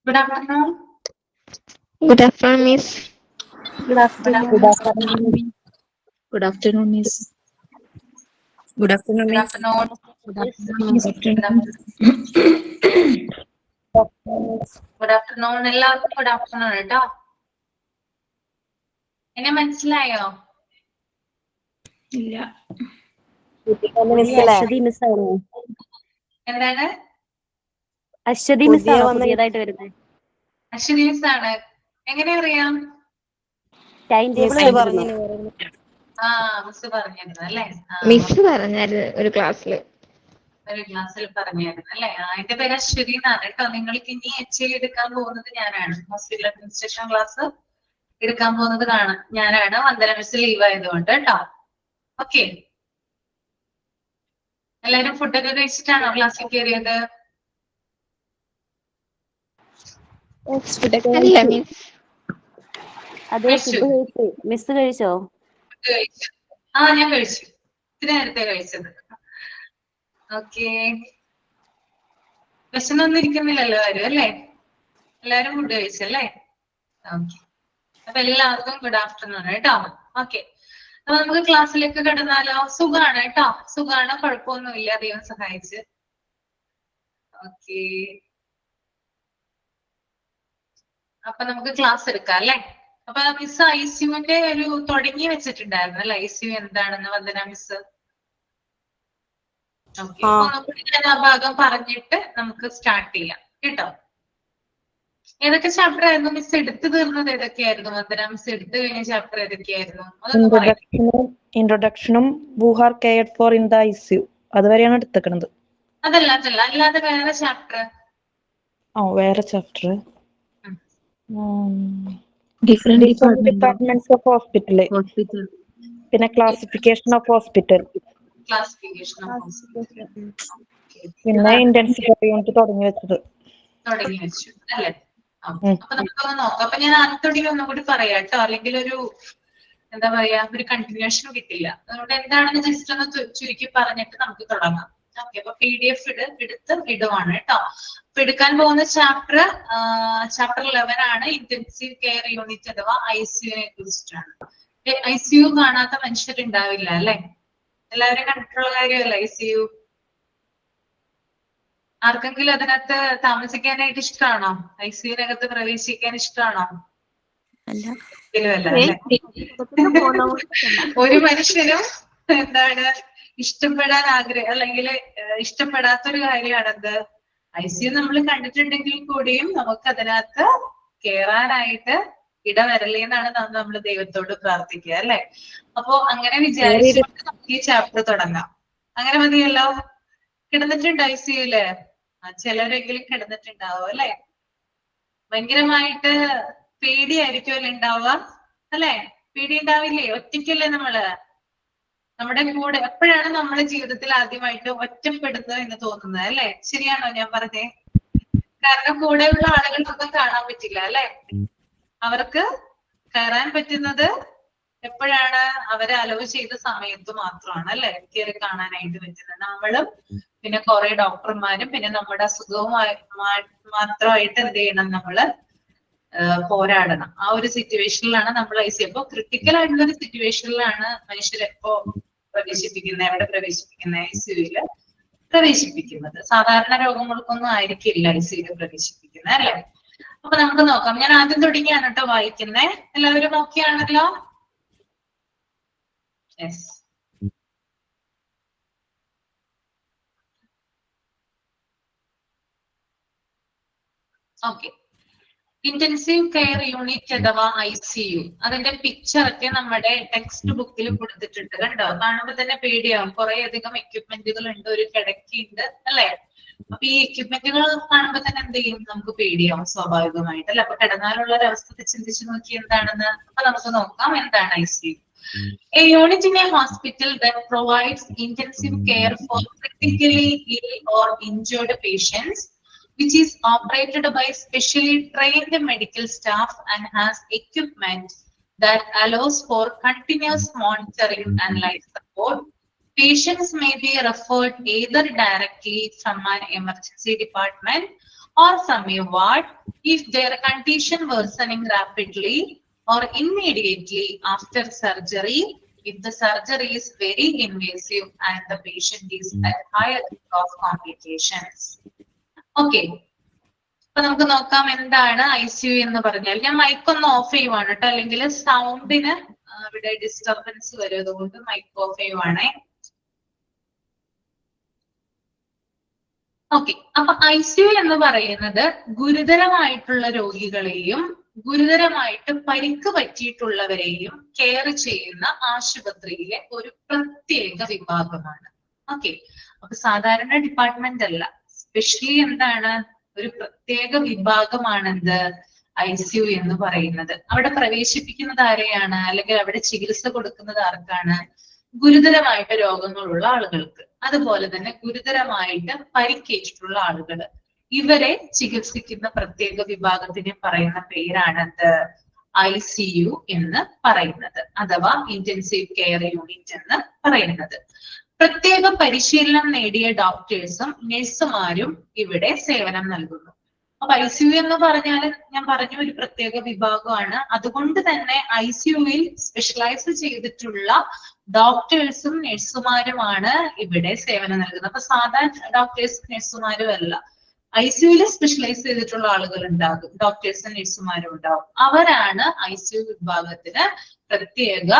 Good afternoon. Good afternoon, Miss. Good afternoon. Good afternoon. Good afternoon, Miss. Good afternoon, Good Miss. afternoon. Good afternoon. Good afternoon. എല്ലാവർക്കും good afternoon കേട്ടോ. എന്നെ മനസ്സിലായോ? ഇല്ല. Aswathy miss ആണോ? എന്താണ്? Aswathy miss ആണോ പുതിയതായിട്ട് വരുന്നത്? അശ്വതി മിസ് ആണ്. എങ്ങനെ അറിയാം? ടൈം ടേബിൾ പറഞ്ഞു. ആ മിസ് പറഞ്ഞിരുന്നു അല്ലേ? മിസ് പറഞ്ഞായിരുന്നു ഒരു ക്ലാസ്സില്. ഒരു ക്ലാസ്സിൽ പറഞ്ഞായിരുന്നു അല്ലേ? എന്റെ പേര് അശ്വതി എന്നാണ് കേട്ടോ. നിങ്ങൾക്ക് ഇനി HL എടുക്കാൻ പോകുന്നത് ഞാനാണ്. ഹോസ്പിറ്റൽ അഡ്മിനിസ്ട്രേഷൻ ക്ലാസ് എടുക്കാൻ പോകുന്നത് ഞാനാണ്. വന്ദന മിസ് ലീവ് ആയതുകൊണ്ട് കേട്ടോ. ഓക്കെ, എല്ലാരും ഫുഡൊക്കെ കഴിച്ചിട്ടാണോ ക്ലാസ്സിൽ കയറിയത്? അല്ല മിസ്. അതെ, ഫുഡ് കഴിച്ചു. മിസ് കഴിച്ചോ? കഴിച്ചു. ഞാൻ കഴിച്ചു. ഇത്തിരി നേരത്തെ കഴിച്ചത്. ഓക്കെ, വിശന്നൊന്നും ഇരിക്കുന്നില്ലല്ലോ ആരും അല്ലേ? എല്ലാരും ഫുഡ് കഴിച്ചല്ലേ? ഓക്കെ, അപ്പൊ എല്ലാവർക്കും ഗുഡ് ആഫ്റ്റർനൂൺ കേട്ടോ. ഓക്കെ, അപ്പൊ നമുക്ക് ക്ലാസ്സിലേക്ക് കടന്നാലോ? സുഖാണ് കേട്ടോ, സുഖാണ്, കുഴപ്പമൊന്നുമില്ല, ദൈവം സഹായിച്ച്. ഓക്കെ, അപ്പൊ നമുക്ക് ക്ലാസ് എടുക്കാം അല്ലെ? അപ്പൊ മിസ് ICUവിന്റെ ഒരു തുടങ്ങി വെച്ചിട്ടുണ്ടായിരുന്നു അല്ലെ? ICU എന്താണെന്ന് വന്ദന മിസ്. ഓക്കെ, ഞാൻ ആ ഭാഗം പറഞ്ഞിട്ട് നമുക്ക് സ്റ്റാർട്ട് ചെയ്യാം കേട്ടോ. ഏതൊക്കെ ചാപ്റ്റർ ആയിരുന്നു മിസ് എടുത്തു തീർന്നത്? ഏതൊക്കെയായിരുന്നു വന്ദന മിസ് എടുത്തു കഴിഞ്ഞ ചാപ്റ്റർ ഏതൊക്കെയായിരുന്നു? ഇൻട്രൊഡക്ഷനും who are cared for in the ICU അതുവരെയാണ് എടുത്തേക്കണത്. അല്ലാതെ വേറെ ചാപ്റ്റർ? വേറെ chapter different departments of hospital, പിന്നെ ക്ലാസിഫിക്കേഷൻ ഓഫ് ഹോസ്പിറ്റൽ, പിന്നെ ഇന്റൻസീവ് കെയർ യൂണിറ്റ് തുടങ്ങി വെച്ചു അല്ലെ? അപ്പൊ നമുക്കൊന്ന് നോക്കാം. അപ്പൊ ഞാൻ ആദ്യത്തോടെ ഒന്നും കൂടി പറയാം കേട്ടോ, അല്ലെങ്കിൽ ഒരു എന്താ പറയാ, ഒരു കണ്ടിന്യൂഷൻ കിട്ടില്ല. അതുകൊണ്ട് എന്താണെന്ന് ജസ്റ്റ് ഒന്ന് ചുരുക്കി പറഞ്ഞിട്ട് നമുക്ക് തുടങ്ങാം. ഓക്കെ, അപ്പൊ PDF എടുത്ത് ഇടുവാണ് കേട്ടോ. അപ്പൊ എടുക്കാൻ പോകുന്ന ചാപ്റ്റർ 11 ആണ്. ഇന്റൻസീവ് കെയർ യൂണിറ്റ് അഥവാ ICUവിനെ കുറിച്ചിട്ടാണ്. ICU കാണാത്ത മനുഷ്യരുണ്ടാവില്ല അല്ലെ? എല്ലാവരും കണ്ടിട്ടുള്ള കാര്യമല്ല ICU. ആർക്കെങ്കിലും അതിനകത്ത് താമസിക്കാനായിട്ട് ഇഷ്ടമാണോ? ICUവിനകത്ത് പ്രവേശിക്കാൻ ഇഷ്ടമാണോ? ഒരു മനുഷ്യനും എന്താണ് ഇഷ്ടപ്പെടാൻ അല്ലെങ്കിൽ ഇഷ്ടപ്പെടാത്തൊരു കാര്യമാണത്. ICU നമ്മൾ കണ്ടിട്ടുണ്ടെങ്കിൽ കൂടിയും നമുക്ക് അതിനകത്ത് കേറാനായിട്ട് ഇടവരലേന്നാണ് നമ്മൾ ദൈവത്തോട് പ്രാർത്ഥിക്കുക അല്ലെ? അപ്പോ അങ്ങനെ വിചാരിച്ചുകൊണ്ട് നമുക്ക് ഈ ചാപ്റ്റർ തുടങ്ങാം. അങ്ങനെ മതിയല്ലോ? കിടന്നിട്ടുണ്ട് ICUല്? ചിലരെങ്കിലും കിടന്നിട്ടുണ്ടാവും അല്ലെ? ഭയങ്കരമായിട്ട് പേടിയായിരിക്കുമല്ലോ ഉണ്ടാവുക അല്ലെ? പേടി ഉണ്ടാവില്ലേ? ഒറ്റയ്ക്കല്ലേ നമ്മള്? നമ്മുടെ കൂടെ എപ്പോഴാണ് നമ്മുടെ ജീവിതത്തിൽ ആദ്യമായിട്ട് ഒറ്റപ്പെടുന്നത് എന്ന് തോന്നുന്നത് അല്ലെ? ശരിയാണോ ഞാൻ പറഞ്ഞേ? കാരണം കൂടെയുള്ള ആളുകൾക്കൊന്നും കാണാൻ പറ്റില്ല അല്ലെ? അവർക്ക് കയറാൻ പറ്റുന്നത് എപ്പോഴാണ്? അവരെ അലവ് ചെയ്ത സമയത്ത് മാത്രമാണ് അല്ലെ കയറി കാണാനായിട്ട് പറ്റുന്നത്. നമ്മളും പിന്നെ കുറെ ഡോക്ടർമാരും പിന്നെ നമ്മുടെ അസുഖവുമായി മാത്രമായിട്ട് എന്ത് ചെയ്യണം? നമ്മള് പോരാടണം. ആ ഒരു സിറ്റുവേഷനിലാണ് നമ്മൾ ICU. അപ്പൊ ക്രിട്ടിക്കൽ ആയിട്ടുള്ള ഒരു സിറ്റുവേഷനിലാണ് മനുഷ്യരെപ്പോ പ്രവേശിപ്പിക്കുന്നത്. എവിടെ പ്രവേശിപ്പിക്കുന്നത്? ICUവില് പ്രവേശിപ്പിക്കുന്നത്. സാധാരണ രോഗങ്ങൾക്കൊന്നും ആയിരിക്കില്ല ICUവിൽ പ്രവേശിപ്പിക്കുന്നത് അല്ലെ? അപ്പൊ നമുക്ക് നോക്കാം. ഞാൻ ആദ്യം തുടങ്ങിയാണ് കേട്ടോ വായിക്കുന്നേ. എല്ലാവരും നോക്കിയാണല്ലോ? Yes. Okay, intensive care unit അഥവാ ICU, അതിന്റെ പിക്ചർ ഒക്കെ നമ്മുടെ ടെക്സ്റ്റ് ബുക്കിൽ കൊടുത്തിട്ടുണ്ട്. കണ്ടോ? കാണുമ്പോ തന്നെ പേടിയാവും. കുറെ അധികം എക്യുപ്മെന്റുകൾ ഉണ്ട്, ഒരു കിടക്കയുണ്ട് അല്ലെ? അപ്പൊ ഈ എക്യുപ്മെന്റുകൾ കാണുമ്പോ തന്നെ എന്ത് ചെയ്യും? നമുക്ക് പേടിയാവും സ്വാഭാവികമായിട്ട് അല്ലെ? അപ്പൊ കിടന്നാലുള്ള ഒരവസ്ഥ ചിന്തിച്ചു നോക്കി എന്താണെന്ന്. അപ്പൊ നമുക്ക് നോക്കാം എന്താണ് ICU. A unit in a hospital that provides intensive care for critically ill or injured patients, which is operated by specially trained medical staff and has equipment that allows for continuous monitoring and life support. Patients may be referred either directly from an emergency department or semi-ward if their condition worsening rapidly or immediately after surgery if the surgery is very invasive and the patient is at higher risk of complications. Okay. അപ്പൊ നമുക്ക് നോക്കാം എന്താണ് ICU എന്ന് പറഞ്ഞാൽ. ഞാൻ mic ഒന്ന് of ചെയ്യുവാണ് കേട്ടോ, അല്ലെങ്കിൽ സൗണ്ടിന് ഇവിടെ ഡിസ്റ്റർബൻസ് വരും, അതുകൊണ്ട് മൈക്ക് ഓഫ് ചെയ്യുവാണേ. ഓക്കെ, അപ്പൊ ICU എന്ന് പറയുന്നത് ഗുരുതരമായിട്ടുള്ള രോഗികളെയും ഗുരുതരമായിട്ട് പരിക്ക് പറ്റിയിട്ടുള്ളവരെയും കെയർ ചെയ്യുന്ന ആശുപത്രിയിലെ ഒരു പ്രത്യേക വിഭാഗമാണ്. ഓക്കെ, അപ്പൊ സാധാരണ ഡിപ്പാർട്ട്മെന്റ് അല്ല, സ്പെഷ്യലി എന്താണ്, ഒരു പ്രത്യേക വിഭാഗമാണെന്ത് ICU എന്ന് പറയുന്നത്. അവിടെ പ്രവേശിപ്പിക്കുന്നത് ആരെയാണ്, അല്ലെങ്കിൽ അവിടെ ചികിത്സ കൊടുക്കുന്നത് ആർക്കാണ്? ഗുരുതരമായിട്ട് രോഗങ്ങളുള്ള ആളുകൾക്ക്, അതുപോലെ തന്നെ ഗുരുതരമായിട്ട് പരിക്കേറ്റിട്ടുള്ള ആളുകൾ, ഇവരെ ചികിത്സിക്കുന്ന പ്രത്യേക വിഭാഗത്തിന് പറയുന്ന പേരാണത് ICU എന്ന് പറയുന്നത്, അഥവാ ഇന്റൻസീവ് കെയർ യൂണിറ്റ് എന്ന് പറയുന്നത്. പ്രത്യേക പരിശീലനം നേടിയ ഡോക്ടേഴ്സും നഴ്സുമാരും ഇവിടെ സേവനം നൽകുന്നു. അപ്പൊ ICU എന്ന് പറഞ്ഞാൽ ഞാൻ പറഞ്ഞു ഒരു പ്രത്യേക വിഭാഗമാണ്. അതുകൊണ്ട് തന്നെ ICUവിൽ സ്പെഷ്യലൈസ് ചെയ്തിട്ടുള്ള ഡോക്ടേഴ്സും നഴ്സുമാരുമാണ് ഇവിടെ സേവനം നൽകുന്നത്. അപ്പൊ സാധാരണ ഡോക്ടേഴ്സും നഴ്സുമാരും അല്ല, ICUവിൽ സ്പെഷ്യലൈസ് ചെയ്തിട്ടുള്ള ആളുകൾ ഉണ്ടാകും, ഡോക്ടേഴ്സും നഴ്സുമാരും ഉണ്ടാവും. അവരാണ് ICU വിഭാഗത്തിന് പ്രത്യേക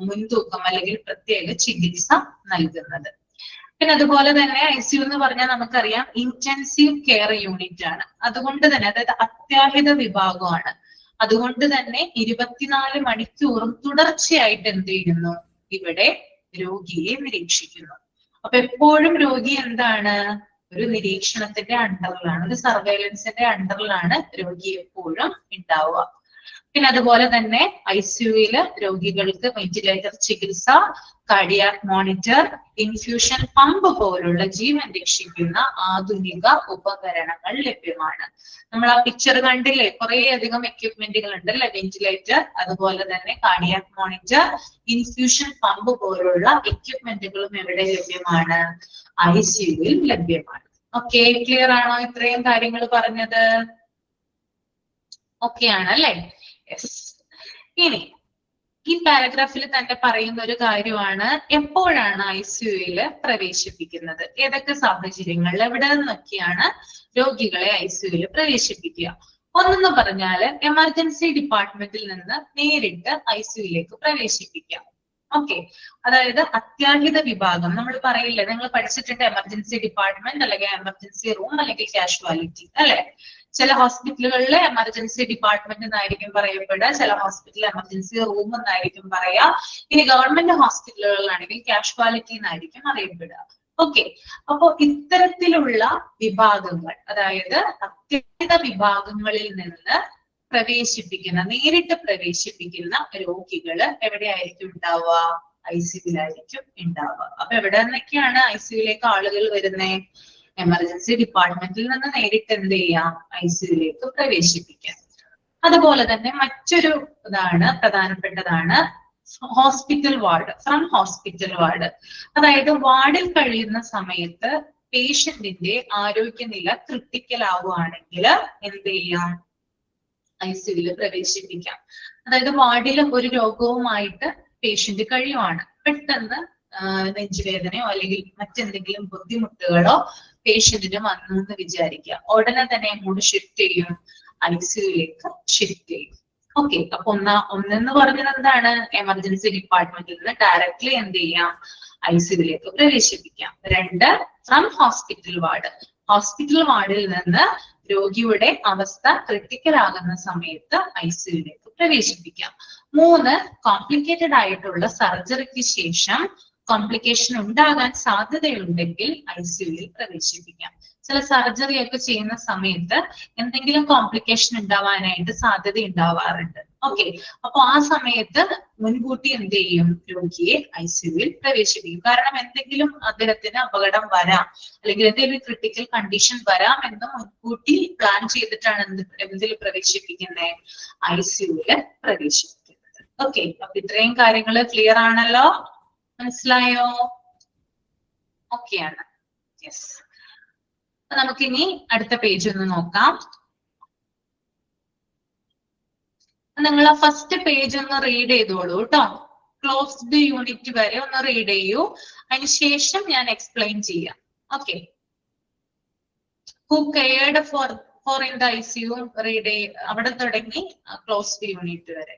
മുൻതൂക്കം അല്ലെങ്കിൽ പ്രത്യേക ചികിത്സ നൽകുന്നത്. പിന്നെ അതുപോലെ തന്നെ ICU എന്ന് പറഞ്ഞാൽ നമുക്കറിയാം ഇന്റൻസീവ് കെയർ യൂണിറ്റ് ആണ്. അതുകൊണ്ട് തന്നെ അതായത് അത്യാഹിത വിഭാഗമാണ്. അതുകൊണ്ട് തന്നെ 24 മണിക്കൂറും തുടർച്ചയായിട്ട് എന്ത് ചെയ്യുന്നു, ഇവിടെ രോഗിയെ നിരീക്ഷിക്കുന്നു. അപ്പൊ എപ്പോഴും രോഗി എന്താണ്, ഒരു നിരീക്ഷണത്തിന്റെ അണ്ടറിലാണ്, ഒരു സർവൈലൻസിന്റെ അണ്ടറിലാണ് രോഗി എപ്പോഴും ഉണ്ടാവുക. പിന്നെ അതുപോലെ തന്നെ ICUവില് രോഗികൾക്ക് വെന്റിലേറ്റർ ചികിത്സ, കാർഡിയാക് മോണിറ്റർ, ഇൻഫ്യൂഷൻ പമ്പ് പോലുള്ള ജീവൻ രക്ഷിക്കുന്ന ആധുനിക ഉപകരണങ്ങൾ ലഭ്യമാണ്. നമ്മൾ ആ പിക്ചർ കണ്ടില്ലേ, കുറെ അധികം എക്യുപ്മെന്റുകൾ ഉണ്ട് അല്ലെ, വെന്റിലേറ്റർ, അതുപോലെ തന്നെ കാർഡിയാക് മോണിറ്റർ, ഇൻഫ്യൂഷൻ പമ്പ് പോലുള്ള എക്യുപ്മെന്റുകളും എവിടെ ലഭ്യമാണ്, ICUവിൽ ലഭ്യമാണ്. ഓക്കെ, ക്ലിയർ ആണോ ഇത്രയും കാര്യങ്ങൾ പറഞ്ഞത്? ഓക്കെ ആണല്ലേ? യെസ്. ഇനി ഈ പാരഗ്രാഫിൽ തന്നെ പറയുന്ന ഒരു കാര്യമാണ് എപ്പോഴാണ് ICUവിൽ പ്രവേശിപ്പിക്കുന്നത്, ഏതൊക്കെ സാഹചര്യങ്ങളിൽ, എവിടെ നിന്നൊക്കെയാണ് രോഗികളെ ICUവിൽ പ്രവേശിപ്പിക്കുക. ഒന്നെന്ന് പറഞ്ഞാല് എമർജൻസി ഡിപ്പാർട്ട്മെന്റിൽ നിന്ന് നേരിട്ട് ICUവിലേക്ക് പ്രവേശിപ്പിക്കാം. ഓക്കെ, അതായത് അത്യാഹിത വിഭാഗം നമ്മൾ പറയില്ലേ, നിങ്ങൾ പഠിച്ചിട്ടുണ്ട് എമർജൻസി ഡിപ്പാർട്ട്മെന്റ് അല്ലെങ്കിൽ എമർജൻസി റൂം അല്ലെങ്കിൽ കാഷ്വാലിറ്റി അല്ലെ. ചില ഹോസ്പിറ്റലുകളിൽ എമർജൻസി ഡിപ്പാർട്ട്മെന്റ് എന്നായിരിക്കും പറയപ്പെടുക, ചില ഹോസ്പിറ്റലിൽ എമർജൻസി റൂം എന്നായിരിക്കും പറയാ. ഇനി ഗവൺമെന്റ് ഹോസ്പിറ്റലുകളിലാണെങ്കിൽ കാഷ്വാലിറ്റി എന്നായിരിക്കും അറിയപ്പെടുക. ഓക്കെ, അപ്പോ ഇത്തരത്തിലുള്ള വിഭാഗങ്ങൾ, അതായത് അത്യാഹിത വിഭാഗങ്ങളിൽ നിന്ന് നേരിട്ട് പ്രവേശിപ്പിക്കുന്ന രോഗികള് എവിടെയായിരിക്കും ഉണ്ടാവുക, ICUവിലായിരിക്കും ഉണ്ടാവുക. അപ്പൊ എവിടെ നിന്നൊക്കെയാണ് ICUവിലേക്ക് ആളുകൾ വരുന്നത്? എമർജൻസി ഡിപ്പാർട്ട്മെന്റിൽ നിന്ന് നേരിട്ട് എന്ത് ചെയ്യാം, ICUവിലേക്ക് പ്രവേശിപ്പിക്കാം. അതുപോലെ തന്നെ മറ്റൊരു പ്രധാനപ്പെട്ടതാണ് hospital ward, from hospital ward. അതായത് വാർഡിൽ കഴിയുന്ന സമയത്ത് പേഷ്യന്റിന്റെ ആരോഗ്യനില ക്രിട്ടിക്കൽ ആവുകയാണെങ്കിൽ എന്ത് ചെയ്യാം, ICUവിൽ പ്രവേശിപ്പിക്കാം. അതായത് വാർഡിൽ ഒരു രോഗവുമായിട്ട് പേഷ്യന്റ് കഴിയുവാണ്, പെട്ടെന്ന് നെഞ്ചുവേദനയോ അല്ലെങ്കിൽ മറ്റെന്തെങ്കിലും ബുദ്ധിമുട്ടുകളോ പേഷ്യന്റിന് വന്നു എന്ന് വിചാരിക്കുക, ഉടനെ തന്നെ അങ്ങോട്ട് ഷിഫ്റ്റ് ചെയ്യും, ICUവിലേക്ക് ഷിഫ്റ്റ് ചെയ്യും. ഓക്കെ, അപ്പൊ ഒന്നെന്ന് പറഞ്ഞത് എന്താണ്, എമർജൻസി ഡിപ്പാർട്ട്മെന്റിൽ നിന്ന് ഡയറക്ട്ലി എന്ത് ചെയ്യാം, ICUവിലേക്ക് പ്രവേശിപ്പിക്കാം. 2, ഫ്രം ഹോസ്പിറ്റൽ വാർഡ്, ഹോസ്പിറ്റൽ വാർഡിൽ നിന്ന് രോഗിയുടെ അവസ്ഥ ക്രിട്ടിക്കൽ ആകുന്ന സമയത്ത് ICUവിലേക്ക് പ്രവേശിപ്പിക്കാം. 3, കോംപ്ലിക്കേറ്റഡ് ആയിട്ടുള്ള സർജറിക്ക് ശേഷം കോംപ്ലിക്കേഷൻ ഉണ്ടാകാൻ സാധ്യതയുണ്ടെങ്കിൽ ICUവിൽ പ്രവേശിപ്പിക്കാം. ചില സർജറി ഒക്കെ ചെയ്യുന്ന സമയത്ത് എന്തെങ്കിലും കോംപ്ലിക്കേഷൻ ഉണ്ടാവാനായിട്ട് സാധ്യത ഉണ്ടാവാറുണ്ട്. ഓക്കെ, അപ്പൊ ആ സമയത്ത് മുൻകൂട്ടി എന്ത് ചെയ്യും, രോഗിയെ ICUവിൽ പ്രവേശിപ്പിക്കും. കാരണം എന്തെങ്കിലും അദ്ദേഹത്തിന് അപകടം വരാം അല്ലെങ്കിൽ എന്തെങ്കിലും ക്രിട്ടിക്കൽ കണ്ടീഷൻ വരാം എന്ന് മുൻകൂട്ടി പ്ലാൻ ചെയ്തിട്ടാണ് എന്തിൽ പ്രവേശിപ്പിക്കുന്നത്, ICUവിൽ പ്രവേശിപ്പിക്കുന്നത്. ഓക്കെ, അപ്പൊ ഇത്രയും കാര്യങ്ങൾ ക്ലിയർ ആണല്ലോ, മനസ്സിലായോ? ഓക്കെയാണ്. യെസ്. നമുക്കിനി അടുത്ത പേജ് ഒന്ന് നോക്കാം. നിങ്ങൾ ആ ഫസ്റ്റ് പേജ് ഒന്ന് റീഡ് ചെയ്തോളൂ കേട്ടോ. ക്ലോസ്ഡ് യൂണിറ്റ് വരെ ഒന്ന് റീഡ് ചെയ്യൂ. അതിനുശേഷം ഞാൻ എക്സ്പ്ലെയിൻ ചെയ്യാം. Okay. Who cared for in the ICU read അവിടെ തുടങ്ങി ക്ലോസ്ഡ് യൂണിറ്റ് വരെ.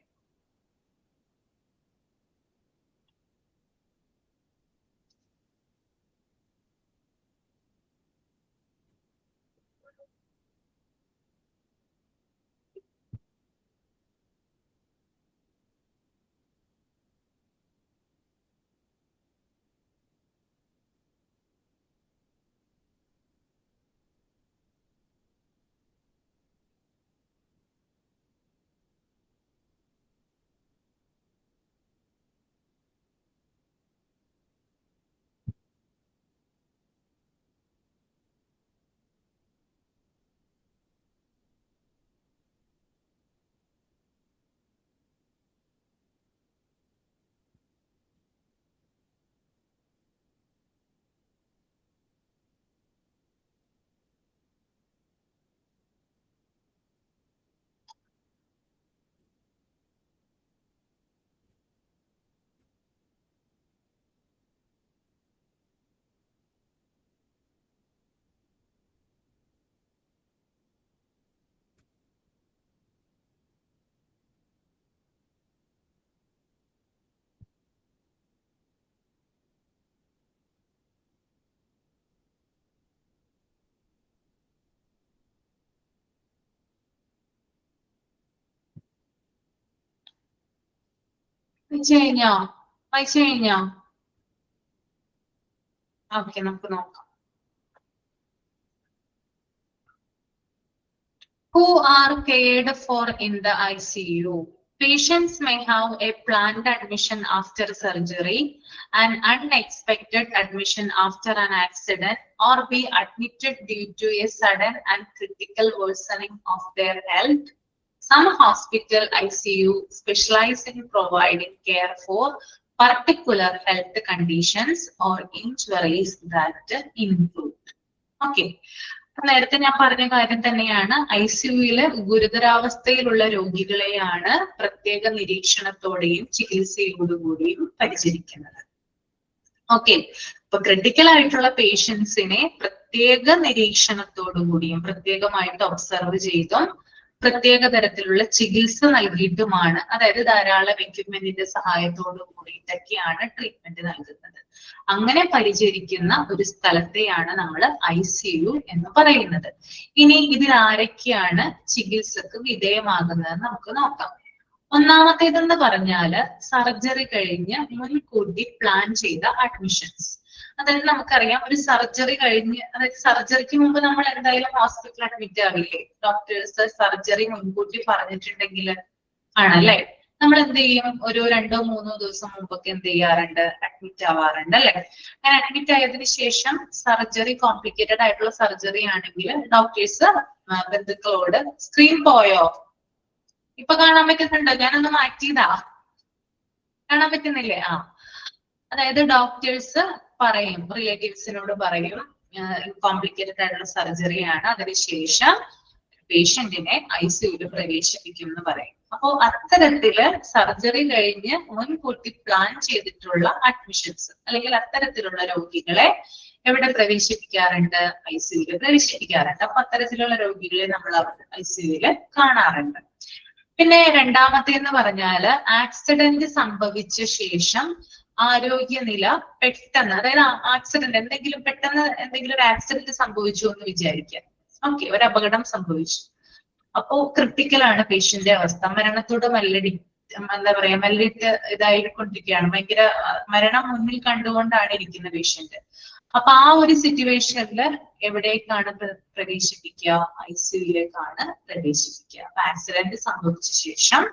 വായിച്ചു കഴിഞ്ഞോ? ഓക്കെ, നമുക്ക് നോക്കാം. Who are cared for in the ICU? Patients may have a planned admission after surgery, an unexpected admission after an accident, or be admitted due to a sudden and critical worsening of their health. Some hospital ICU specialize in providing care for particular health conditions or injuries that include. Okay. നേരത്തെ ഞാൻ പറഞ്ഞ കാര്യം തന്നെയാണ്. ICUവില് ഗുരുതരാവസ്ഥയിലുള്ള രോഗികളെയാണ് പ്രത്യേക നിരീക്ഷണത്തോടെയും ചികിത്സയോടുകൂടിയും പരിചരിക്കുന്നത്. Okay. ഇപ്പൊ critical ആയിട്ടുള്ള പേഷ്യൻസിനെ പ്രത്യേക നിരീക്ഷണത്തോടുകൂടിയും പ്രത്യേകമായിട്ട് ഒബ്സർവ് ചെയ്തും പ്രത്യേക തരത്തിലുള്ള ചികിത്സ നൽകിയിട്ടുമാണ്, അതായത് ധാരാളം എക്യുപ്മെന്റിന്റെ സഹായത്തോടു കൂടിയിട്ടൊക്കെയാണ് ട്രീറ്റ്മെന്റ് നൽകുന്നത്. അങ്ങനെ പരിചരിക്കുന്ന ഒരു സ്ഥലത്തെയാണ് നമ്മൾ ICU എന്ന് പറയുന്നത്. ഇനി ഇതിൽ ആരൊക്കെയാണ് ചികിത്സക്ക് വിധേയമാകുന്നതെന്ന് നമുക്ക് നോക്കാം. ഒന്നാമത്തേതെന്ന് പറഞ്ഞാല് സർജറി കഴിഞ്ഞ് മുൻകൂട്ടി പ്ലാൻ ചെയ്ത അഡ്മിഷൻസ്. അതായത് നമുക്കറിയാം, ഒരു സർജറി കഴിഞ്ഞ്, അതായത് സർജറിക്ക് മുമ്പ് നമ്മൾ എന്തായാലും ഹോസ്പിറ്റലിൽ അഡ്മിറ്റ് ആവില്ലേ? ഡോക്ടേഴ്സ് സർജറി മുൻകൂട്ടി പറഞ്ഞിട്ടുണ്ടെങ്കിൽ ആണല്ലേ നമ്മൾ എന്ത് ചെയ്യും? ഒരു 2-3 ദിവസം മുമ്പൊക്കെ എന്ത് ചെയ്യാറുണ്ട്? അഡ്മിറ്റ് ആവാറുണ്ട് അല്ലെ? അങ്ങനെ അഡ്മിറ്റ് ആയതിനു ശേഷം സർജറി കോംപ്ലിക്കേറ്റഡ് ആയിട്ടുള്ള സർജറി ആണെങ്കിൽ ഡോക്ടേഴ്സ് ബന്ധുക്കളോട് സ്ക്രീൻ പോയോ? ഇപ്പൊ കാണാൻ പറ്റുന്നുണ്ടോ? ഞാനൊന്ന് മാറ്റിയതാ, കാണാൻ പറ്റുന്നില്ലേ? അതായത് ഡോക്ടേഴ്സ് പറയും, റിലേറ്റീവ്സിനോട് പറയും കോംപ്ലിക്കേറ്റഡ് ആയിട്ടുള്ള സർജറിയാണ്, അതിനുശേഷം പേഷ്യന്റിനെ ICUവിൽ പ്രവേശിപ്പിക്കും എന്ന് പറയും. അപ്പോ അത്തരത്തില് സർജറി കഴിഞ്ഞ് മുൻകൂട്ടി പ്ലാൻ ചെയ്തിട്ടുള്ള അഡ്മിഷൻസ് അല്ലെങ്കിൽ അത്തരത്തിലുള്ള രോഗികളെ എവിടെ പ്രവേശിപ്പിക്കാറുണ്ട്? ICUവിൽ പ്രവേശിപ്പിക്കാറുണ്ട്. അപ്പൊ അത്തരത്തിലുള്ള രോഗികളെ നമ്മൾ ICUവിൽ കാണാറുണ്ട്. പിന്നെ രണ്ടാമത്തേന്ന് പറഞ്ഞാല് ആക്സിഡന്റ് സംഭവിച്ച ശേഷം ആരോഗ്യനില പെട്ടെന്ന്, അതായത് ആക്സിഡന്റ് പെട്ടെന്ന് എന്തെങ്കിലും ഒരു ആക്സിഡന്റ് സംഭവിച്ചു എന്ന് വിചാരിക്കാം. ഓക്കെ, ഒരു അപകടം സംഭവിച്ചു. അപ്പോ ക്രിട്ടിക്കൽ ആണ് പേഷ്യന്റെ അവസ്ഥ. മരണത്തോട് മല്ലിട്ട് ഇതായിക്കൊണ്ടിരിക്കുകയാണ്. ഭയങ്കര മരണം മുന്നിൽ കണ്ടുകൊണ്ടാണ് ഇരിക്കുന്ന പേഷ്യന്റ്. അപ്പൊ ആ ഒരു സിറ്റുവേഷനില് എവിടേക്കാണ് പ്രവേശിപ്പിക്കുക? ICUവിലേക്കാണ് പ്രവേശിപ്പിക്കുക. അപ്പൊ ആക്സിഡന്റ് സംഭവിച്ച ശേഷം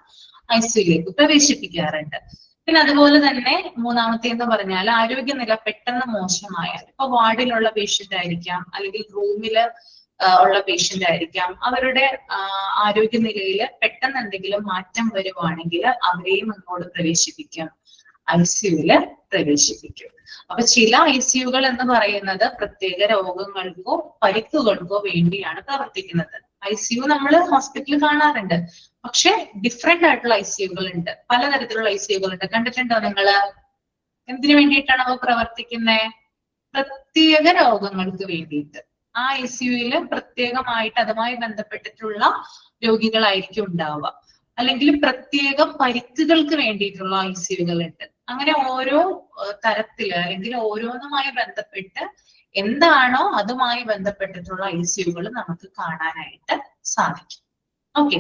ICUവിലേക്ക് പ്രവേശിപ്പിക്കാറുണ്ട്. പിന്നെ അതുപോലെ തന്നെ മൂന്നാമത്തേന്ന് പറഞ്ഞാൽ ആരോഗ്യനില പെട്ടെന്ന് മോശമായാൽ, ഇപ്പൊ വാർഡിലുള്ള പേഷ്യന്റ് ആയിരിക്കാം, അല്ലെങ്കിൽ റൂമില് ഉള്ള പേഷ്യന്റ് ആയിരിക്കാം, അവരുടെ ആരോഗ്യനിലയിൽ പെട്ടെന്ന് എന്തെങ്കിലും മാറ്റം വരുവാണെങ്കിൽ അവരെയും അങ്ങോട്ട് പ്രവേശിപ്പിക്കാം, ICUവിൽ പ്രവേശിപ്പിക്കും. അപ്പൊ ചില ICUകൾ എന്ന് പറയുന്നത് പ്രത്യേക രോഗങ്ങൾക്കോ പരിക്കുകൾക്കോ വേണ്ടിയാണ് പ്രവർത്തിക്കുന്നത്. ICU നമ്മൾ ഹോസ്പിറ്റലിൽ കാണാറുണ്ട്, പക്ഷെ ഡിഫറെന്റ് ആയിട്ടുള്ള ICUകൾ ഉണ്ട്, പലതരത്തിലുള്ള ICUകൾ ഉണ്ട്. കണ്ടിട്ടുണ്ടോ നിങ്ങള്? എന്തിനു വേണ്ടിയിട്ടാണ് അവ പ്രവർത്തിക്കുന്നത്? പ്രത്യേക രോഗങ്ങൾക്ക് വേണ്ടിയിട്ട്. ആ ICUയില് പ്രത്യേകമായിട്ട് അതുമായി ബന്ധപ്പെട്ടിട്ടുള്ള രോഗികളായിരിക്കും ഉണ്ടാവുക, അല്ലെങ്കിൽ പ്രത്യേക പരിക്കുകൾക്ക് വേണ്ടിയിട്ടുള്ള ICUകൾ ഉണ്ട്. അങ്ങനെ ഓരോ തരത്തില് അല്ലെങ്കിൽ ഓരോന്നുമായി ബന്ധപ്പെട്ട് എന്താണോ അതുമായി ബന്ധപ്പെട്ടിട്ടുള്ള ICUകൾ നമുക്ക് കാണാനായിട്ട് സാധിക്കും. ഓക്കെ,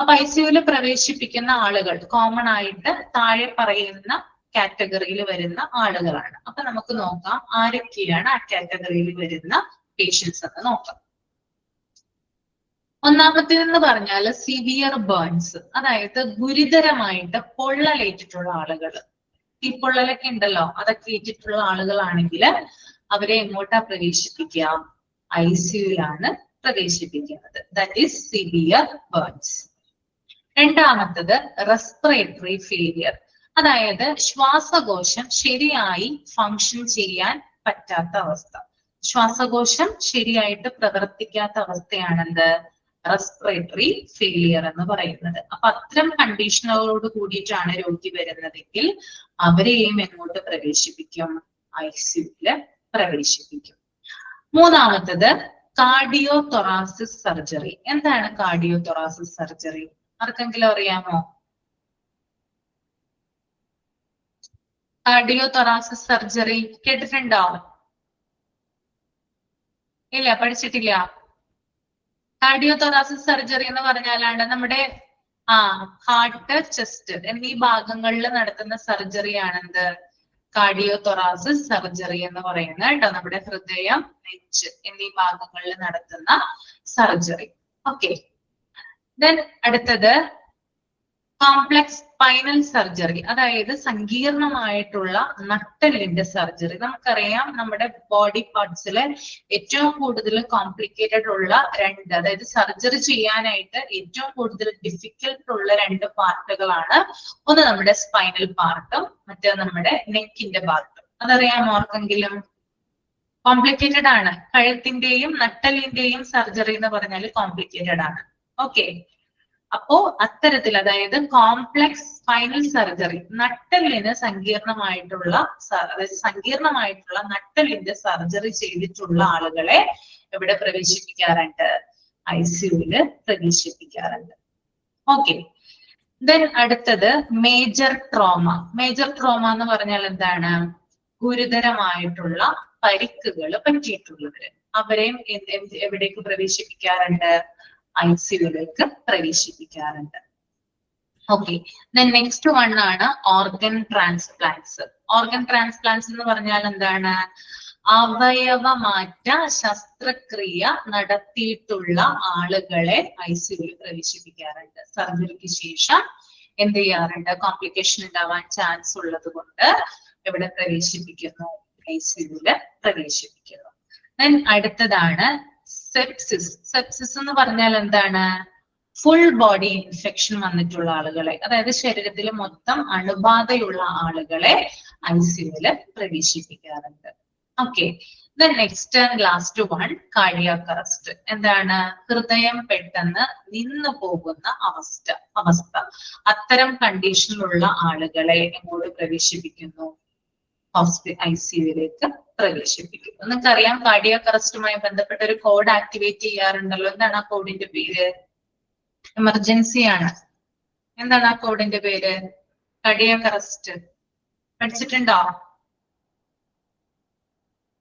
അപ്പൊ ICUവിൽ പ്രവേശിപ്പിക്കുന്ന ആളുകൾ കോമൺ ആയിട്ട് താഴെ പറയുന്ന കാറ്റഗറിയിൽ വരുന്ന ആളുകളാണ്. അപ്പൊ നമുക്ക് നോക്കാം ആരൊക്കെയാണ് ആ കാറ്റഗറിയിൽ വരുന്ന പേഷ്യൻസ് എന്ന് നോക്കാം. ഒന്നാമത്തേതെന്ന് പറഞ്ഞാൽ സിവിയർ ബേൺസ്, അതായത് ഗുരുതരമായിട്ട് പൊള്ളലേറ്റിട്ടുള്ള ആളുകൾ. ഈ പൊള്ളലൊക്കെ ഉണ്ടല്ലോ, അതൊക്കെ ഏറ്റിട്ടുള്ള ആളുകളാണെങ്കിൽ അവരെ എങ്ങോട്ടാ പ്രവേശിപ്പിക്കുക? ICUയിലാണ് പ്രവേശിപ്പിക്കുന്നത്. That is severe burns. രണ്ടാമത്തത് റെസ്പിറേറ്ററി ഫെയിലിയർ, അതായത് ശ്വാസകോശം ശരിയായി ഫങ്ഷൻ ചെയ്യാൻ പറ്റാത്ത അവസ്ഥ. ശ്വാസകോശം ശരിയായിട്ട് പ്രവർത്തിക്കാത്ത അവസ്ഥയാണെന്ത്? റെസ്പിറേറ്ററി ഫെയിലിയർ എന്ന് പറയുന്നത്. അപ്പൊ അത്തരം കണ്ടീഷനുകളോട് കൂടിയിട്ടാണ് രോഗി വരുന്നതെങ്കിൽ അവരെയും എങ്ങോട്ട് പ്രവേശിപ്പിക്കും? ICUയില് പ്രവേശിപ്പിക്കും. മൂന്നാമത്തത് കാർഡിയോ തൊറാസിസ് സർജറി. എന്താണ് കാർഡിയോ തൊറാസിസ് സർജറി? ആർക്കെങ്കിലും അറിയാമോ? കാർഡിയോ തൊറാസിസ് സർജറി കേട്ടിട്ടുണ്ടോ? ഇല്ല, പഠിച്ചിട്ടില്ല. കാർഡിയോ തൊറാസിസ് സർജറി എന്ന് പറഞ്ഞാലാണ് നമ്മുടെ ഹാർട്ട്, ചെസ്റ്റ് എന്നീ ഭാഗങ്ങളിൽ നടത്തുന്ന സർജറിയാണെന്ത്? കാർഡിയോ തൊറാസിസ് സർജറി എന്ന് പറയുന്നത് കേട്ടോ. നമ്മുടെ ഹൃദയം, നെഞ്ച് എന്നീ ഭാഗങ്ങളിൽ നടത്തുന്ന സർജറി. ഓക്കെ, ദെൻ അടുത്തത് കോംപ്ലക്സ് സ്പൈനൽ സർജറി, അതായത് സങ്കീർണമായിട്ടുള്ള നട്ടെല്ലിന്റെ സർജറി. നമുക്കറിയാം നമ്മുടെ ബോഡി പാർട്സില് ഏറ്റവും കൂടുതൽ കോംപ്ലിക്കേറ്റഡ് ഉള്ള രണ്ട്, അതായത് സർജറി ചെയ്യാനായിട്ട് ഏറ്റവും കൂടുതൽ ഡിഫിക്കൽട്ട് ഉള്ള രണ്ട് പാർട്ടുകളാണ്. ഒന്ന് നമ്മുടെ സ്പൈനൽ പാർട്ടും മറ്റേ നമ്മുടെ നെക്കിന്റെ പാർട്ടും. അതറിയാമോ ആർക്കെങ്കിലും? കോംപ്ലിക്കേറ്റഡ് ആണ്. കഴുത്തിന്റെയും നട്ടെല്ലിന്റെയും സർജറി എന്ന് പറഞ്ഞാൽ കോംപ്ലിക്കേറ്റഡ് ആണ്. ഓക്കെ, അപ്പോ അത്തരത്തിൽ, അതായത് കോംപ്ലക്സ് സ്പൈനൽ സർജറി, നട്ടെല്ലിന് സങ്കീർണമായിട്ടുള്ള നട്ടെല്ലിന്റെ സർജറി ചെയ്തിട്ടുള്ള ആളുകളെ എവിടെ പ്രവേശിപ്പിക്കാറുണ്ട്? ICUവില് പ്രവേശിപ്പിക്കാറുണ്ട്. ഓക്കെ, ദെൻ അടുത്തത് മേജർ ട്രോമ. മേജർ ട്രോമ എന്ന് പറഞ്ഞാൽ എന്താണ്? ഗുരുതരമായിട്ടുള്ള പരിക്കുകൾ പറ്റിയിട്ടുള്ളവര്, അവരെയും എവിടേക്ക് പ്രവേശിപ്പിക്കാറുണ്ട്? ICUവിലേക്ക് പ്രവേശിപ്പിക്കാറുണ്ട്. ഓക്കെ, ദെൻ നെക്സ്റ്റ് വൺ ആണ് ഓർഗൻ ട്രാൻസ്പ്ലാന്റ്സ്. ഓർഗൻ ട്രാൻസ്പ്ലാന്റ്സ് എന്ന് പറഞ്ഞാൽ എന്താണ്? അവയവമാറ്റ ശസ്ത്രക്രിയ നടത്തിയിട്ടുള്ള ആളുകളെ ICUവിൽ പ്രവേശിപ്പിക്കാറുണ്ട്. സർജറിക്ക് ശേഷം എന്ത് ചെയ്യാറുണ്ട്? കോംപ്ലിക്കേഷൻ ഉണ്ടാവാൻ ചാൻസ് ഉള്ളത് കൊണ്ട് എവിടെ പ്രവേശിപ്പിക്കുന്നു? ICUവില് പ്രവേശിപ്പിക്കുന്നു. ദെൻ അടുത്തതാണ് സെപ്സിസ്. സെപ്സിസ് എന്ന് പറഞ്ഞാൽ എന്താണ്? ഫുൾ ബോഡി ഇൻഫെക്ഷൻ വന്നിട്ടുള്ള ആളുകളെ, അതായത് ശരീരത്തിൽ മൊത്തം അണുബാധയുള്ള ആളുകളെ ICUവില് പ്രവേശിപ്പിക്കാറുണ്ട്. Okay, then next and last one cardiac arrest. എന്താണ്? ഹൃദയം പെട്ടെന്ന് നിന്നു പോകുന്ന അവസ്ഥ. അത്തരം കണ്ടീഷനിലുള്ള ആളുകളെ എങ്ങോട്ട് പ്രവേശിപ്പിക്കുന്നു? ICUവിലേക്ക് പ്രവേശിപ്പിക്കുന്നു. നിങ്ങൾക്കറിയാം കാർഡിയാക് അറസ്റ്റുമായി ബന്ധപ്പെട്ട ഒരു കോഡ് ആക്ടിവേറ്റ് ചെയ്യാറുണ്ടല്ലോ. എന്താണ് ആ കോഡിന്റെ പേര്? എമർജൻസി ആണ്. എന്താണ് ആ കോഡിന്റെ പേര്? കാർഡിയാക് അറസ്റ്റ് പഠിച്ചിട്ടുണ്ടോ?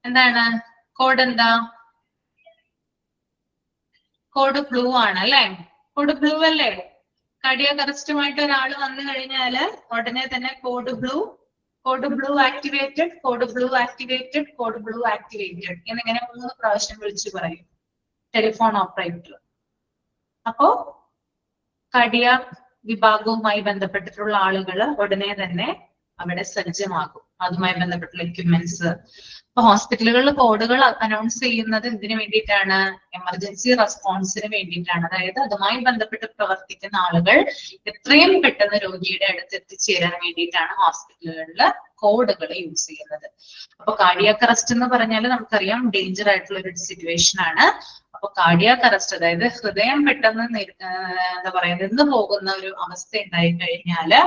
എന്താണ് കോഡ്? എന്താ കോഡ്? ബ്ലൂ ആണ് അല്ലെ? കോഡ് ബ്ലൂ അല്ലേ? കാർഡിയാക് അറസ്റ്റുമായിട്ട് ഒരാൾ വന്നു കഴിഞ്ഞാല് ഉടനെ തന്നെ code blue activated, code blue activated, code blue activated എന്നിങ്ങനെ 3 പ്രാവശ്യം വിളിച്ചു പറയും ടെലിഫോൺ ഓപ്പറേറ്റർ. അപ്പോ കാർഡിയാക് വിഭാഗവുമായി ബന്ധപ്പെട്ടിട്ടുള്ള ആളുകൾ ഉടനെ തന്നെ അവിടെ സജ്ജമാകും. അതുമായി ബന്ധപ്പെട്ടുള്ള എക്യുപ്മെന്റ്സ്. ഇപ്പൊ ഹോസ്പിറ്റലുകളിൽ കോഡുകൾ അനൗൺസ് ചെയ്യുന്നത് എന്തിനു വേണ്ടിയിട്ടാണ്? എമർജൻസി റെസ്പോൺസിന് വേണ്ടിയിട്ടാണ്. അതായത് അതുമായി ബന്ധപ്പെട്ട് പ്രവർത്തിക്കുന്ന ആളുകൾ എത്രയും പെട്ടെന്ന് രോഗിയുടെ അടുത്ത് എത്തിച്ചേരാൻ വേണ്ടിയിട്ടാണ് ഹോസ്പിറ്റലുകളിൽ കോഡുകൾ യൂസ് ചെയ്യുന്നത്. അപ്പൊ കാർഡിയാക് അറസ്റ്റ് എന്ന് പറഞ്ഞാൽ നമുക്കറിയാം ഡേഞ്ചർ ആയിട്ടുള്ള ഒരു സിറ്റുവേഷൻ ആണ്. അപ്പൊ കാർഡിയാക് അറസ്റ്റ്, അതായത് ഹൃദയം പെട്ടെന്ന് എന്താ പറയാ നിന്ന് പോകുന്ന ഒരു അവസ്ഥ ഉണ്ടായി കഴിഞ്ഞാല്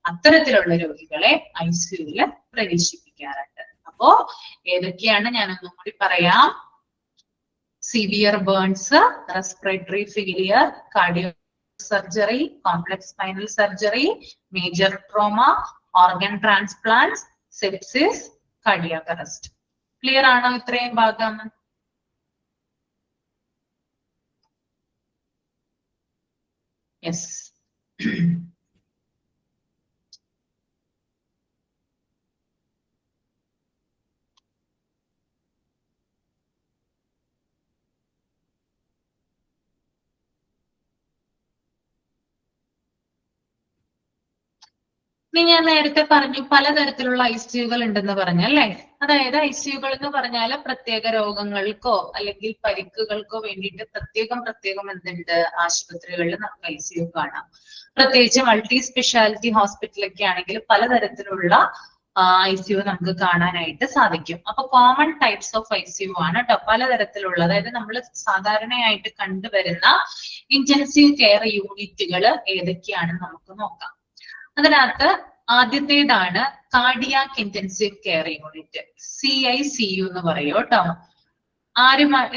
അത്തരത്തിലുള്ള രോഗികളെ ICUവിൽ പ്രവേശിപ്പിക്കാറുണ്ട്. അപ്പോ ഏതൊക്കെയാണ് ഞാനൊന്നും കൂടി പറയാം. Severe burns, respiratory failure, cardio surgery, complex spinal surgery, major trauma, organ transplant, sepsis, cardiac arrest. Clear ആണോ ഇത്രയും ഭാഗം? യെസ്. ഇനി ഞാൻ നേരത്തെ പറഞ്ഞു പലതരത്തിലുള്ള ICUകൾ ഉണ്ടെന്ന് പറഞ്ഞു അല്ലെ. അതായത് ICUകൾ എന്ന് പറഞ്ഞാൽ പ്രത്യേക രോഗങ്ങൾക്കോ അല്ലെങ്കിൽ പരിക്കുകൾക്കോ വേണ്ടിയിട്ട് പ്രത്യേകം എന്തുണ്ട്, ആശുപത്രികളിൽ നമുക്ക് ICU കാണാം. പ്രത്യേകിച്ച് മൾട്ടി സ്പെഷ്യാലിറ്റി ഹോസ്പിറ്റലൊക്കെ ആണെങ്കിൽ പലതരത്തിലുള്ള ICU നമുക്ക് കാണാനായിട്ട് സാധിക്കും. അപ്പൊ കോമൺ ടൈപ്സ് ഓഫ് ICU ആണ് കേട്ടോ പലതരത്തിലുള്ള. അതായത് നമ്മൾ സാധാരണയായിട്ട് കണ്ടുവരുന്ന ഇന്റൻസീവ് കെയർ യൂണിറ്റുകൾ ഏതൊക്കെയാണെന്ന് നമുക്ക് നോക്കാം. അതിനകത്ത് ആദ്യത്തേതാണ് cardiac intensive care unit, CICU എന്ന് പറയും കേട്ടോ.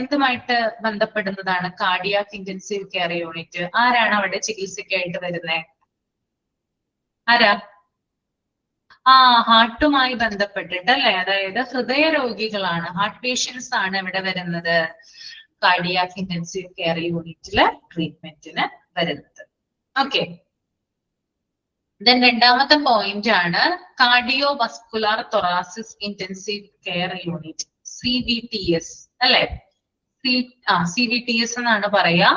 എന്തുമായിട്ട് ബന്ധപ്പെടുന്നതാണ് കാർഡിയാക് ഇന്റൻസീവ് കെയർ യൂണിറ്റ്? ആരാണ് അവിടെ ചികിത്സയ്ക്കായിട്ട് വരുന്നത്? ആരാ? ഹാർട്ടുമായി ബന്ധപ്പെട്ടിട്ട് അല്ലെ. അതായത് ഹൃദയ രോഗികളാണ്, ഹാർട്ട് പേഷ്യൻസ് ആണ് ഇവിടെ വരുന്നത് കാർഡിയാക് ഇന്റൻസീവ് കെയർ യൂണിറ്റില് ട്രീറ്റ്മെന്റിന് വരുന്നത്. ഓക്കെ. ദെൻ രണ്ടാമത്തെ പോയിന്റ് ആണ് cardio vascular thoracic intensive care unit, CVTS അല്ലെ. CVTS എന്നാണ് പറയാ.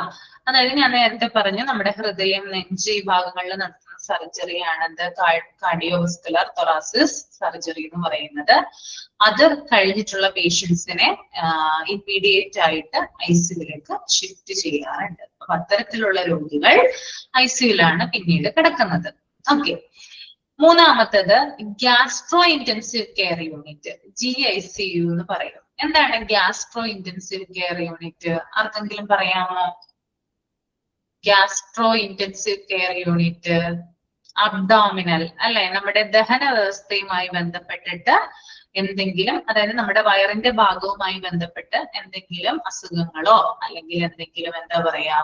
അതായത് ഞാൻ നേരത്തെ പറഞ്ഞു നമ്മുടെ ഹൃദയം, നെഞ്ച് ഈ ഭാഗങ്ങളിൽ നടത്തുന്ന സർജറിയാണ് കാർഡിയോ വസ്കുലാർ തൊറാസിസ് സർജറി എന്ന് പറയുന്നത്. അത് കഴിഞ്ഞിട്ടുള്ള പേഷ്യൻസിനെ ഇമ്മീഡിയറ്റ് ആയിട്ട് ICUവിലേക്ക് ഷിഫ്റ്റ് ചെയ്യാറുണ്ട്. അപ്പൊ അത്തരത്തിലുള്ള രോഗികൾ ICUവിലാണ് പിന്നീട് കിടക്കുന്നത്. ഓക്കെ. മൂന്നാമത്തത് gastro intensive care unit, GICU എന്ന് പറയും. എന്താണ് ഗ്യാസ്ട്രോ ഇന്റൻസീവ് കെയർ യൂണിറ്റ്? ആർക്കെങ്കിലും പറയാമോ? Gastro intensive care unit abdominal അല്ലെ, നമ്മുടെ ദഹന വ്യവസ്ഥയുമായി ബന്ധപ്പെട്ടിട്ട് എന്തെങ്കിലും, അതായത് നമ്മുടെ വയറിന്റെ ഭാഗവുമായി ബന്ധപ്പെട്ട് എന്തെങ്കിലും അസുഖങ്ങളോ അല്ലെങ്കിൽ എന്തെങ്കിലും എന്താ പറയാ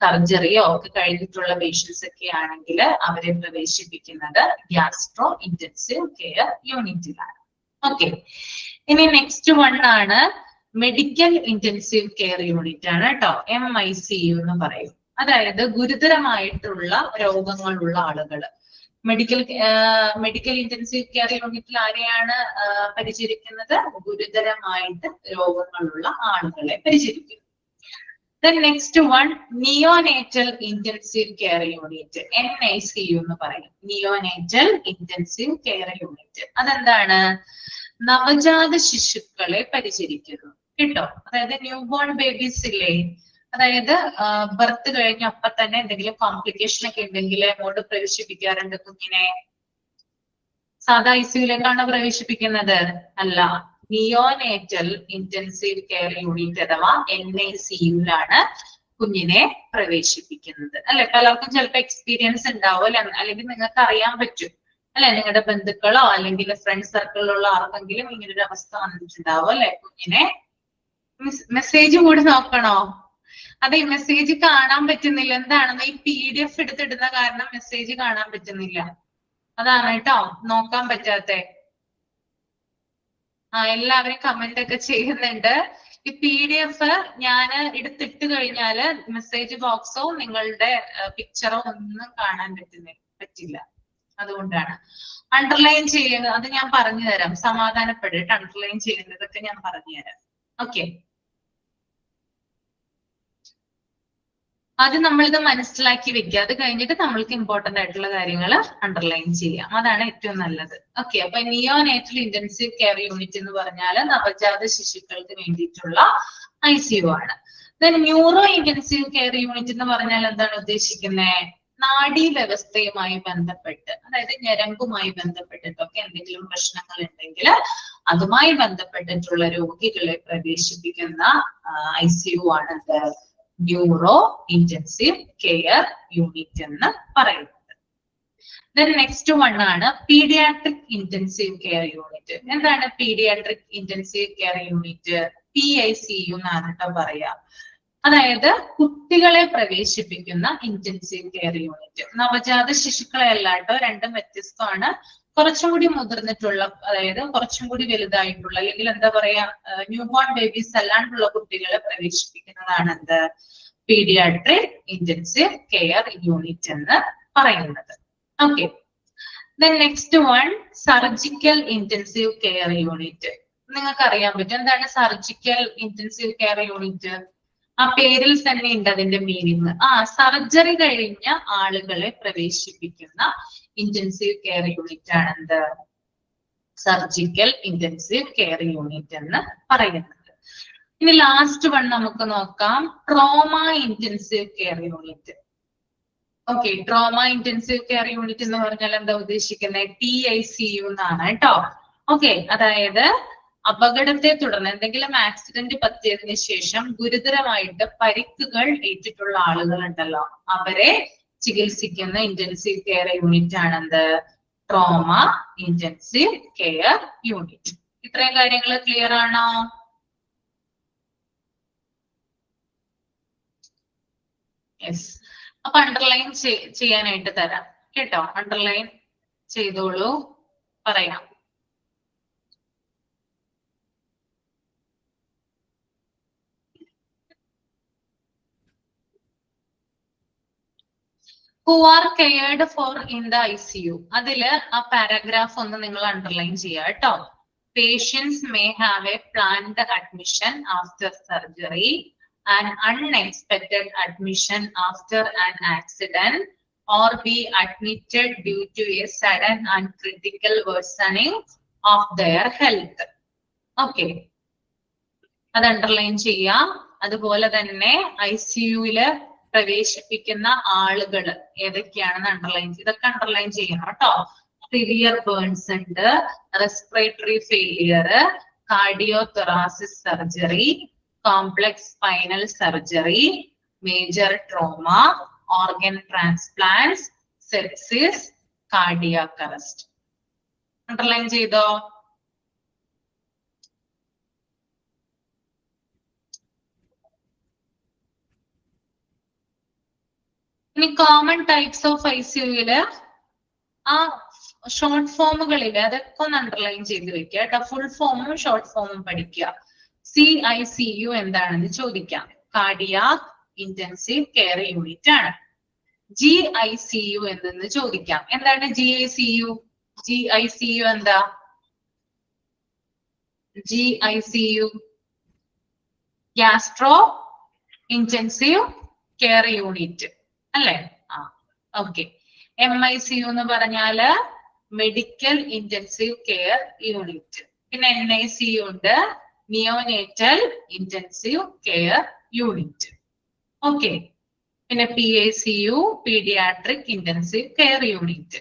സർജറിയോ ഒക്കെ കഴിഞ്ഞിട്ടുള്ള പേഷ്യൻസ് ഒക്കെ ആണെങ്കിൽ അവരെ പ്രവേശിപ്പിക്കുന്നത് ഗ്യാസ്ട്രോ ഇന്റൻസീവ് കെയർ യൂണിറ്റിലാണ്. ഓക്കെ. ഇനി നെക്സ്റ്റ് വൺ ആണ് മെഡിക്കൽ ഇന്റൻസീവ് കെയർ യൂണിറ്റ് ആണ് കേട്ടോ, MICU എന്ന് പറയും. അതായത് ഗുരുതരമായിട്ടുള്ള രോഗങ്ങളുള്ള ആളുകൾ മെഡിക്കൽ ഇന്റൻസീവ് കെയർ യൂണിറ്റിൽ ആരെയാണ് പരിചരിക്കുന്നത്? ഗുരുതരമായിട്ട് രോഗങ്ങളുള്ള ആളുകളെ പരിചരിക്കുന്നു. Then next one, neonatal intensive care unit, NICU എന്ന് പറയും. neonatal intensive care unit അതെന്താണ്? നവജാത ശിശുക്കളെ പരിചരിക്കുന്നു കേട്ടോ. അതായത് ന്യൂ ബോൺ ബേബീസ് ഇല്ലേ, അതായത് ബർത്ത് കഴിഞ്ഞ അപ്പൊ തന്നെ എന്തെങ്കിലും കോംപ്ലിക്കേഷൻ ഒക്കെ ഉണ്ടെങ്കിൽ അങ്ങോട്ട് പ്രവേശിപ്പിക്കാറുണ്ട് കുഞ്ഞിനെ. സാധാ ICUവിലേക്കാണോ പ്രവേശിപ്പിക്കുന്നത്? അല്ല, നിയോനേറ്റൽ ഇന്റൻസീവ് കെയർ യൂണിറ്റ് അഥവാ NICUവിലാണ് കുഞ്ഞിനെ പ്രവേശിപ്പിക്കുന്നത് അല്ലെ. പലർക്കും ചിലപ്പോൾ എക്സ്പീരിയൻസ് ഉണ്ടാവും അല്ലെ, അല്ലെങ്കിൽ നിങ്ങൾക്ക് അറിയാൻ പറ്റും അല്ലെ, നിങ്ങളുടെ ബന്ധുക്കളോ അല്ലെങ്കിൽ ഫ്രണ്ട് സർക്കിളിലുള്ള ആർക്കെങ്കിലും ഇങ്ങനൊരു അവസ്ഥ വന്നിട്ടുണ്ടാവും അല്ലെ. കുഞ്ഞിനെ മെസ്സേജ് കൂടി നോക്കണോ? അതെ, മെസ്സേജ് കാണാൻ പറ്റുന്നില്ല. എന്താണെന്ന് ഈ PDF എടുത്തിടുന്ന കാരണം മെസ്സേജ് കാണാൻ പറ്റുന്നില്ല. അതാണ് കേട്ടോ നോക്കാൻ പറ്റാത്തെ. എല്ലാവരും കമന്റ് ഒക്കെ ചെയ്യുന്നുണ്ട്. ഈ PDF ഞാൻ എടുത്തിട്ട് കഴിഞ്ഞാല് മെസ്സേജ് ബോക്സോ നിങ്ങളുടെ പിക്ചറോ ഒന്നും കാണാൻ പറ്റില്ല. അതുകൊണ്ടാണ് അണ്ടർലൈൻ ചെയ്യുക. അത് ഞാൻ പറഞ്ഞു തരാം, സമാധാനപ്പെട്ടിട്ട് അണ്ടർലൈൻ ചെയ്യുന്നതൊക്കെ ഞാൻ പറഞ്ഞു തരാം. ഓക്കെ. അത് നമ്മളിത് മനസ്സിലാക്കി വെക്കുക. അത് കഴിഞ്ഞിട്ട് നമ്മൾക്ക് ഇമ്പോർട്ടന്റ് ആയിട്ടുള്ള കാര്യങ്ങൾ അണ്ടർലൈൻ ചെയ്യാം. അതാണ് ഏറ്റവും നല്ലത്. ഓക്കെ. അപ്പൊ നിയോനേറ്റൽ ഇന്റൻസീവ് കെയർ യൂണിറ്റ് എന്ന് പറഞ്ഞാൽ നവജാത ശിശുക്കൾക്ക് വേണ്ടിയിട്ടുള്ള ICU ആണ്. Then neuro intensive care unit എന്ന് പറഞ്ഞാൽ എന്താണ് ഉദ്ദേശിക്കുന്നത്? നാഡീ വ്യവസ്ഥയുമായി ബന്ധപ്പെട്ട്, അതായത് ഞരമ്പുമായി ബന്ധപ്പെട്ടിട്ടൊക്കെ എന്തെങ്കിലും പ്രശ്നങ്ങൾ ഉണ്ടെങ്കിൽ അതുമായി ബന്ധപ്പെട്ടിട്ടുള്ള രോഗികളെ പ്രവേശിപ്പിക്കുന്ന ICU ആണ് ന്യൂറോ ഇന്റൻസീവ് കെയർ യൂണിറ്റ് എന്ന് പറയുന്നത്. Then next one ആണ് പീഡിയാട്രിക് ഇന്റൻസീവ് കെയർ യൂണിറ്റ്. എന്താണ് paediatric intensive care unit? PICU എന്നാണ് കേട്ടോ പറയാ. അതായത് കുട്ടികളെ പ്രവേശിപ്പിക്കുന്ന ഇന്റൻസീവ് കെയർ യൂണിറ്റ്. നവജാത ശിശുക്കളെ അല്ലാട്ടോ, രണ്ടും വ്യത്യസ്തമാണ്. കുറച്ചും കൂടി മുതിർന്നിട്ടുള്ള, അതായത് കുറച്ചും കൂടി വലുതായിട്ടുള്ള, അല്ലെങ്കിൽ എന്താ പറയാ, ന്യൂ ബോൺ ബേബീസ് അല്ലാണ്ടുള്ള കുട്ടികളെ പ്രവേശിപ്പിക്കുന്നതാണ് പീഡിയാട്രിക് ഇന്റൻസീവ് കെയർ യൂണിറ്റ് എന്ന് പറയുന്നത്. Okay. Then next one, surgical intensive care unit. നിങ്ങൾക്ക് അറിയാൻ പറ്റും എന്താണ് സർജിക്കൽ ഇന്റൻസീവ് കെയർ യൂണിറ്റ്? ആ പേരിൽ തന്നെ ഉണ്ട് അതിന്റെ മീനിങ്. സർജറി കഴിഞ്ഞ ആളുകളെ പ്രവേശിപ്പിക്കുന്ന ഇന്റൻസീവ് കെയർ യൂണിറ്റ് ആണ് സർജിക്കൽ ഇന്റൻസീവ് കെയർ യൂണിറ്റ് എന്ന് പറയുന്നത്. ഇനി ലാസ്റ്റ് വൺ നമുക്ക് നോക്കാം, trauma intensive care unit. Okay, trauma intensive care unit എന്ന് പറഞ്ഞാൽ എന്താ ഉദ്ദേശിക്കുന്നത്? TICU എന്നാണ് കേട്ടോ. ഓക്കെ, അതായത് അപകടത്തെ തുടർന്ന് എന്തെങ്കിലും ആക്സിഡന്റ് പറ്റിയതിനു ശേഷം ഗുരുതരമായിട്ട് പരിക്കുകൾ ഏറ്റിട്ടുള്ള ആളുകൾ ഉണ്ടല്ലോ, അവരെ ചികിത്സിക്കുന്ന ഇന്റൻസീവ് കെയർ യൂണിറ്റ് ആണ് ട്രോമ ഇന്റൻസീവ് കെയർ യൂണിറ്റ്. ഇത്രയും കാര്യങ്ങൾ ക്ലിയർ ആണോ? യെസ്. അപ്പൊ അണ്ടർലൈൻ ചെയ്യാനായിട്ട് തരാം കേട്ടോ. അണ്ടർലൈൻ ചെയ്തോളൂ, പറയാം. Who are cared for in the ICU? അതില് ആ പാരാഗ്രാഫ് ഒന്ന് നിങ്ങൾ അണ്ടർലൈൻ ചെയ്യാം കേട്ടോ. Patients may have a planned admission after surgery, an unexpected admission after an accident, or be admitted due to a sudden and critical worsening of their health. Okay, അത് underline ചെയ്യാം. അതുപോലെ തന്നെ ICUവില് പ്രവേശിപ്പിക്കുന്ന ആളുകൾ ഏതൊക്കെയാണെന്ന് ഇതൊക്കെ അണ്ടർലൈൻ ചെയ്യണം കേട്ടോ. സിവിയർ ബേൺസ് ഉണ്ട്, respiratory failure, cardiothoracic surgery, complex spinal surgery, major trauma, organ transplants, sepsis, cardiac arrest. Underline ചെയ്തോ? ഇനി കോമൺ ടൈപ്സ് ഓഫ് ICUവില് ആ ഷോർട്ട് ഫോമുകളില് അതൊക്കെ ഒന്ന് അണ്ടർലൈൻ ചെയ്ത് വെക്കുക കേട്ടോ. ഫുൾ ഫോമും ഷോർട്ട് ഫോമും പഠിക്കുക. CICU എന്താണെന്ന് ചോദിക്കാം. കാർഡിയാക് ഇന്റൻസീവ് കെയർ യൂണിറ്റ് ആണ്. GICU എന്തെന്ന് ചോദിക്കാം. എന്താണ് GICU? GICU എന്താ? GICU gastro intensive care unit അല്ലേ? ഓക്കെ. MICU എന്ന് പറഞ്ഞാല് മെഡിക്കൽ ഇന്റൻസീവ് കെയർ യൂണിറ്റ്. പിന്നെ NICU ഉണ്ട്, neonatal intensive care unit. Okay. പിന്നെ PICU paediatric intensive care unit.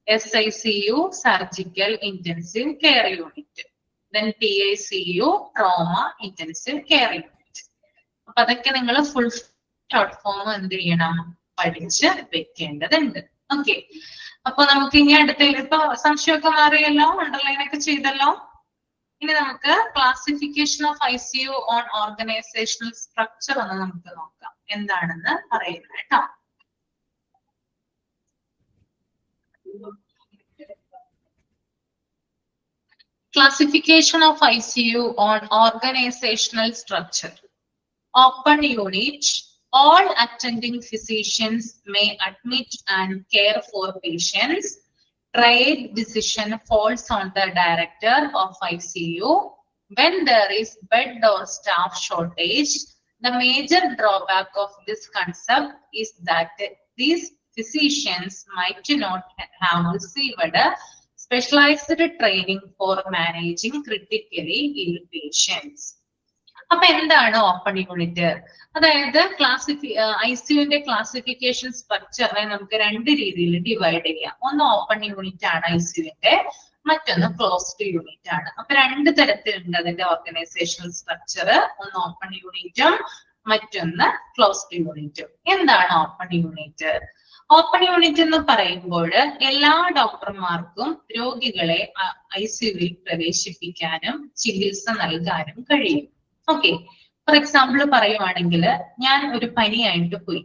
SICU surgical intensive care unit. Then TICU trauma intensive care unit. അപ്പൊ അതൊക്കെ നിങ്ങൾ full short form എന്ത് ചെയ്യണം? പഠിച്ച് വെക്കേണ്ടതുണ്ട്. ഓക്കെ. അപ്പൊ നമുക്ക് ഇനി അടുത്തതിൽ ഇപ്പൊ സംശയമൊക്കെ മാറിയല്ലോ, അണ്ടർലൈൻ ഒക്കെ ചെയ്തല്ലോ. ഇനി നമുക്ക് classification of ICU on organisational structure എന്ന് നമുക്ക് നോക്കാം, എന്താണെന്ന് പറയുന്നത് കേട്ടോ. Classification of ICU on organizational structure. Open unit. All attending physicians may admit and care for patients. Triage decision falls on the director of ICU. When there is bed or staff shortage, the major drawback of this concept is that these physicians might not have received specialized training for managing critically ill patients. അപ്പൊ എന്താണ് open unit? അതായത് ഐസിയുവിന്റെ classification സ്ട്രക്ചറിനെ നമുക്ക് രണ്ട് രീതിയിൽ divide ചെയ്യാം. ഒന്ന് open unit ആണ് ഐസിയുവിന്റെ, മറ്റൊന്ന് ക്ലോസ്ഡ് യൂണിറ്റ് ആണ്. അപ്പൊ രണ്ട് തരത്തിലുണ്ട് അതിന്റെ ഓർഗനൈസേഷണൽ സ്ട്രക്ചർ. ഒന്ന് ഓപ്പൺ യൂണിറ്റും മറ്റൊന്ന് ക്ലോസ്ഡ് യൂണിറ്റും. എന്താണ് ഓപ്പൺ യൂണിറ്റ്? ഓപ്പൺ യൂണിറ്റ് എന്ന് പറയുമ്പോൾ എല്ലാ ഡോക്ടർമാർക്കും രോഗികളെ ഐസിയുവിൽ പ്രവേശിപ്പിക്കാനും ചികിത്സ നൽകാനും കഴിയും. ഓക്കെ, ഫോർ എക്സാമ്പിൾ പറയുവാണെങ്കിൽ, ഞാൻ ഒരു പനിയായിട്ട് പോയി.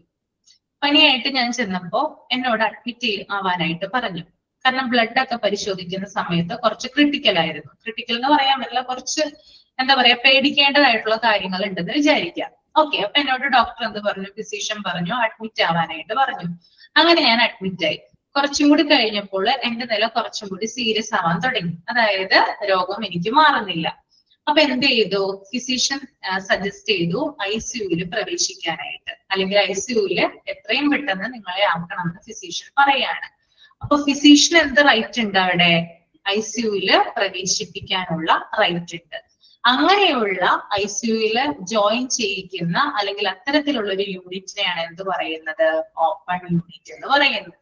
പനിയായിട്ട് ഞാൻ ചെന്നപ്പോ എന്നോട് അഡ്മിറ്റ് ആവാനായിട്ട് പറഞ്ഞു. കാരണം ബ്ലഡ് ഒക്കെ പരിശോധിക്കുന്ന സമയത്ത് കുറച്ച് ക്രിട്ടിക്കൽ ആയിരുന്നു. ക്രിട്ടിക്കൽ എന്ന് പറയാൻ പറ്റില്ല, കുറച്ച് എന്താ പറയാ, പേടിക്കേണ്ടതായിട്ടുള്ള കാര്യങ്ങൾ ഉണ്ടെന്ന് വിചാരിക്കാം. ഓക്കെ, അപ്പൊ എന്നോട് ഡോക്ടർ എന്ത് പറഞ്ഞു? ഫിസിഷ്യൻ പറഞ്ഞു അഡ്മിറ്റ് ആവാനായിട്ട് പറഞ്ഞു. അങ്ങനെ ഞാൻ അഡ്മിറ്റ് ആയി. കുറച്ചും കൂടി കഴിഞ്ഞപ്പോൾ എന്റെ നില കുറച്ചും കൂടി സീരിയസ് ആവാൻ തുടങ്ങി. അതായത് രോഗം എനിക്ക് മാറുന്നില്ല. അപ്പൊ എന്ത് ചെയ്തു? ഫിസിഷ്യൻ സജസ്റ്റ് ചെയ്തു ഐസിയുവിൽ പ്രവേശിക്കാനായിട്ട്, അല്ലെങ്കിൽ ഐസിയുവിൽ എത്രയും പെട്ടെന്ന് നിങ്ങളെ ആക്കണമെന്ന് ഫിസിഷ്യൻ പറയാണ്. അപ്പൊ ഫിസിഷ്യൻ എന്ത് റൈറ്റ് ഉണ്ട് അവിടെ? ഐസിയുവില് പ്രവേശിപ്പിക്കാനുള്ള റൈറ്റ് ഉണ്ട്. അങ്ങനെയുള്ള ഐസിയുവില് ജോയിൻ ചെയ്യിക്കുന്ന അല്ലെങ്കിൽ അത്തരത്തിലുള്ള ഒരു യൂണിറ്റിനെയാണ് എന്ത് പറയുന്നത്? ഓപ്പൺ യൂണിറ്റ് എന്ന് പറയുന്നത്.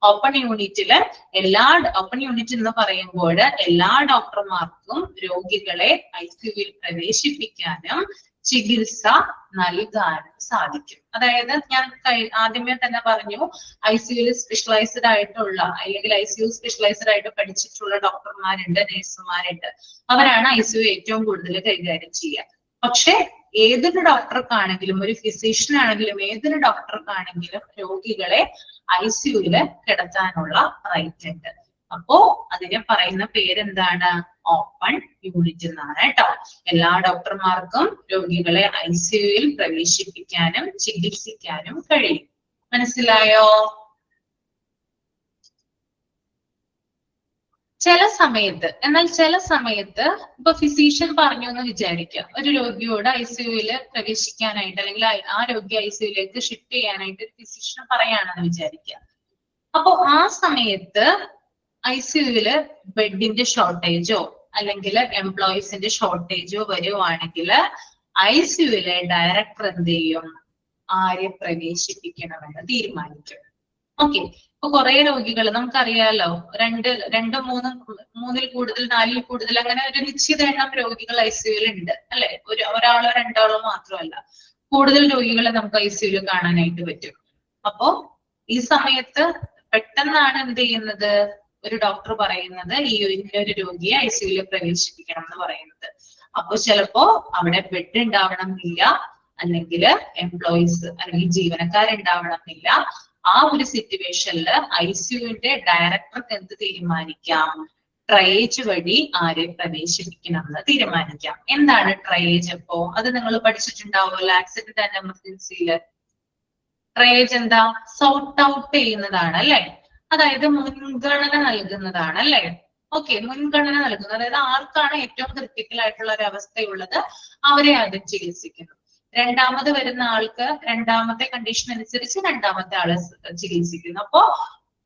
ഓപ്പൺ യൂണിറ്റില് ഓപ്പൺ യൂണിറ്റ് എന്ന് പറയുമ്പോൾ എല്ലാ ഡോക്ടർമാർക്കും രോഗികളെ ഐസിയുവിൽ പ്രവേശിപ്പിക്കാനും ചികിത്സ നൽകാനും സാധിക്കും. അതായത് ഞാൻ ആദ്യമേ തന്നെ പറഞ്ഞു, ഐസിയുവിൽ സ്പെഷ്യലൈസ്ഡ് ആയിട്ടുള്ള അല്ലെങ്കിൽ ഐസിയു സ്പെഷ്യലൈസ്ഡ് ആയിട്ട് പഠിച്ചിട്ടുള്ള ഡോക്ടർമാരുണ്ട്, നഴ്സുമാരുണ്ട്. അവരാണ് ഐസിയു ഏറ്റവും കൂടുതൽ കൈകാര്യം ചെയ്യുക. പക്ഷെ ഏതൊരു ഡോക്ടർക്കാണെങ്കിലും, ഒരു ഫിസിഷ്യൻ ആണെങ്കിലും ഏതൊരു ഡോക്ടർക്കാണെങ്കിലും രോഗികളെ ഐസിയുവില് കിടത്താനുള്ള റൈറ്റ് ഉണ്ട്. അപ്പോ അതിനെ പറയുന്ന പേരെന്താണ്? ഓപ്പൺ യൂണിറ്റ് എന്നാണ് കേട്ടോ. എല്ലാ ഡോക്ടർമാർക്കും രോഗികളെ ഐസിയുവിൽ പ്രവേശിപ്പിക്കാനും ചികിത്സിക്കാനും കഴിയും. മനസ്സിലായോ? ചില സമയത്ത് ഇപ്പൊ ഫിസിഷ്യൻ പറഞ്ഞു എന്ന് വിചാരിക്കുക, ഒരു രോഗിയോട് ഐസിയുവില് പ്രവേശിക്കാനായിട്ട് അല്ലെങ്കിൽ ആ രോഗി ഐസിയുവിലേക്ക് ഷിഫ്റ്റ് ചെയ്യാനായിട്ട് ഫിസിഷ്യൻ പറയാണെന്ന് വിചാരിക്കുക. അപ്പൊ ആ സമയത്ത് ഐസിയുവില് ബെഡിന്റെ ഷോർട്ടേജോ അല്ലെങ്കിൽ എംപ്ലോയീസിന്റെ ഷോർട്ടേജോ വരുവാണെങ്കിൽ ഐസിയുവിലെ ഡയറക്ടർ എന്ത് ചെയ്യും? ആരെ പ്രവേശിപ്പിക്കണമെന്ന് തീരുമാനിക്കും. ഓക്കെ, ഇപ്പൊ കുറെ രോഗികൾ നമുക്കറിയാലോ, മൂന്നിൽ കൂടുതൽ 4ൽ കൂടുതൽ അങ്ങനെ ഒരു നിശ്ചിത എണ്ണം രോഗികൾ ഐസിയുവിൽ ഉണ്ട് അല്ലെ? ഒരാളോ രണ്ടാളോ മാത്രമല്ല, കൂടുതൽ രോഗികളെ നമുക്ക് ഐസിയുവിൽ കാണാനായിട്ട് പറ്റും. അപ്പോ ഈ സമയത്ത് പെട്ടെന്നാണ് എന്ത് ചെയ്യുന്നത്? ഒരു ഡോക്ടർ പറയുന്നത് ഈ ഒരു രോഗിയെ ഐസിയുവിൽ പ്രവേശിപ്പിക്കണം എന്ന് പറയുന്നത്. അപ്പൊ ചിലപ്പോ അവിടെ ബെഡ് ഉണ്ടാവണമെന്നില്ല, അല്ലെങ്കിൽ എംപ്ലോയീസ് അല്ലെങ്കിൽ ജീവനക്കാരുണ്ടാവണമെന്നില്ല. ആ ഒരു സിറ്റുവേഷനിൽ ഐസിയുവിന്റെ ഡയറക്ടർക്ക് എന്ത് തീരുമാനിക്കാം? ട്രയേജ് വഴി ആരെ പ്രവേശിപ്പിക്കണം എന്ന് തീരുമാനിക്കാം. എന്താണ് ട്രയേജ്? അപ്പോ അത് നിങ്ങൾ പഠിച്ചിട്ടുണ്ടാവുമല്ലോ ആക്സിഡന്റ് ആൻഡ് എമർജൻസിയില്. ട്രയേജ് എന്താ? സോർട്ട് ഔട്ട് ചെയ്യുന്നതാണ് അല്ലെ? അതായത് മുൻഗണന നൽകുന്നതാണ് അല്ലെ? ഓക്കെ, മുൻഗണന നൽകുന്നത്, അതായത് ആർക്കാണ് ഏറ്റവും ക്രിട്ടിക്കൽ ആയിട്ടുള്ള ഒരു അവസ്ഥയുള്ളത് അവരെ ആദ്യം ചികിത്സിക്കുന്നു. രണ്ടാമത് വരുന്ന ആൾക്ക് രണ്ടാമത്തെ കണ്ടീഷൻ അനുസരിച്ച് രണ്ടാമത്തെ ആളെ ചികിത്സിക്കുന്നു. അപ്പോ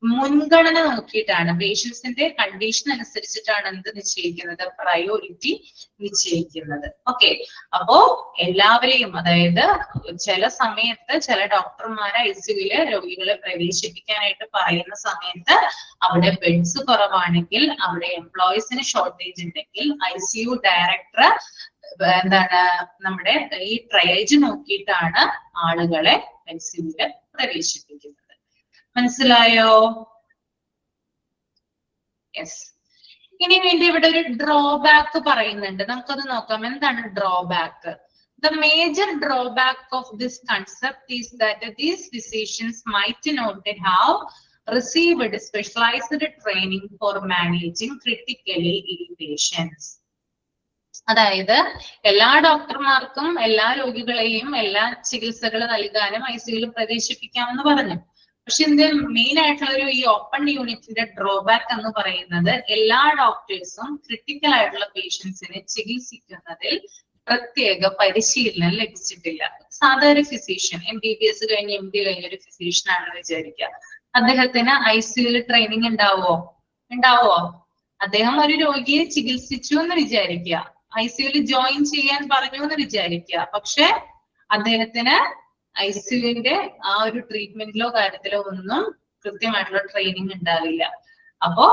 മുൻഗണന നോക്കിയിട്ടാണ്, പേഷ്യൻസിന്റെ കണ്ടീഷൻ അനുസരിച്ചിട്ടാണ് എന്ത് നിശ്ചയിക്കുന്നത്? പ്രയോറിറ്റി നിശ്ചയിക്കുന്നത്. ഓക്കെ, അപ്പോ എല്ലാവരെയും, അതായത് ചില സമയത്ത് ചില ഡോക്ടർമാരെ ഐസിയുവില് രോഗികളെ പ്രവേശിപ്പിക്കാനായിട്ട് പറയുന്ന സമയത്ത് അവിടെ ബെഡ്സ് കുറവാണെങ്കിൽ, അവിടെ എംപ്ലോയീസിന് ഷോർട്ടേജ് ഉണ്ടെങ്കിൽ ഐസിയു ഡയറക്ടർ എന്താണ് നമ്മുടെ ഈ ട്രയേജ് നോക്കിയിട്ടാണ് ആളുകളെ ഐസിയുവില് പ്രവേശിപ്പിക്കുന്നത്. മനസ്സിലായോ? യെസ്. ഇനി വേണ്ടി ഇവിടെ ഒരു ഡ്രോബാക്ക് പറയുന്നുണ്ട്, നമുക്കത് നോക്കാം. എന്താണ് drawback? The major drawback of this concept is that these physicians might not have received specialized training for managing critically ill patients. അതായത് എല്ലാ ഡോക്ടർമാർക്കും എല്ലാ രോഗികളെയും എല്ലാ ചികിത്സകൾ നൽകാനും ഐസിയുവിൽ പ്രവേശിപ്പിക്കാമെന്ന് പറഞ്ഞു. പക്ഷെ ഇതിന്റെ മെയിൻ ആയിട്ടുള്ള ഈ ഓപ്പൺ യൂണിറ്റിന്റെ ഡ്രോബാക്ക് എന്ന് പറയുന്നത്, എല്ലാ ഡോക്ടേഴ്സും ക്രിട്ടിക്കൽ ആയിട്ടുള്ള പേഷ്യൻസിനെ ചികിത്സിക്കുന്നതിൽ പ്രത്യേക പരിശീലനം ലഭിച്ചിട്ടില്ല. സാധാരണ ഫിസിഷ്യൻ MBBS കഴിഞ്ഞ് MD കഴിഞ്ഞ ഒരു ഫിസിഷ്യൻ ആണെന്ന് വിചാരിക്കുക, അദ്ദേഹത്തിന് ഐസിയുവിൽ ട്രെയിനിങ് ഉണ്ടാവോ? അദ്ദേഹം ഒരു രോഗിയെ ചികിത്സിച്ചു എന്ന് വിചാരിക്കുക, ICU ജോയിൻ ചെയ്യാൻ പറഞ്ഞു എന്ന് വിചാരിക്കുക. പക്ഷെ അദ്ദേഹത്തിന് ICUവിന്റെ ആ ഒരു ട്രീറ്റ്മെന്റിലോ കാര്യത്തിലോ ഒന്നും കൃത്യമായിട്ടുള്ള ട്രെയിനിങ് ഉണ്ടാവില്ല. അപ്പോ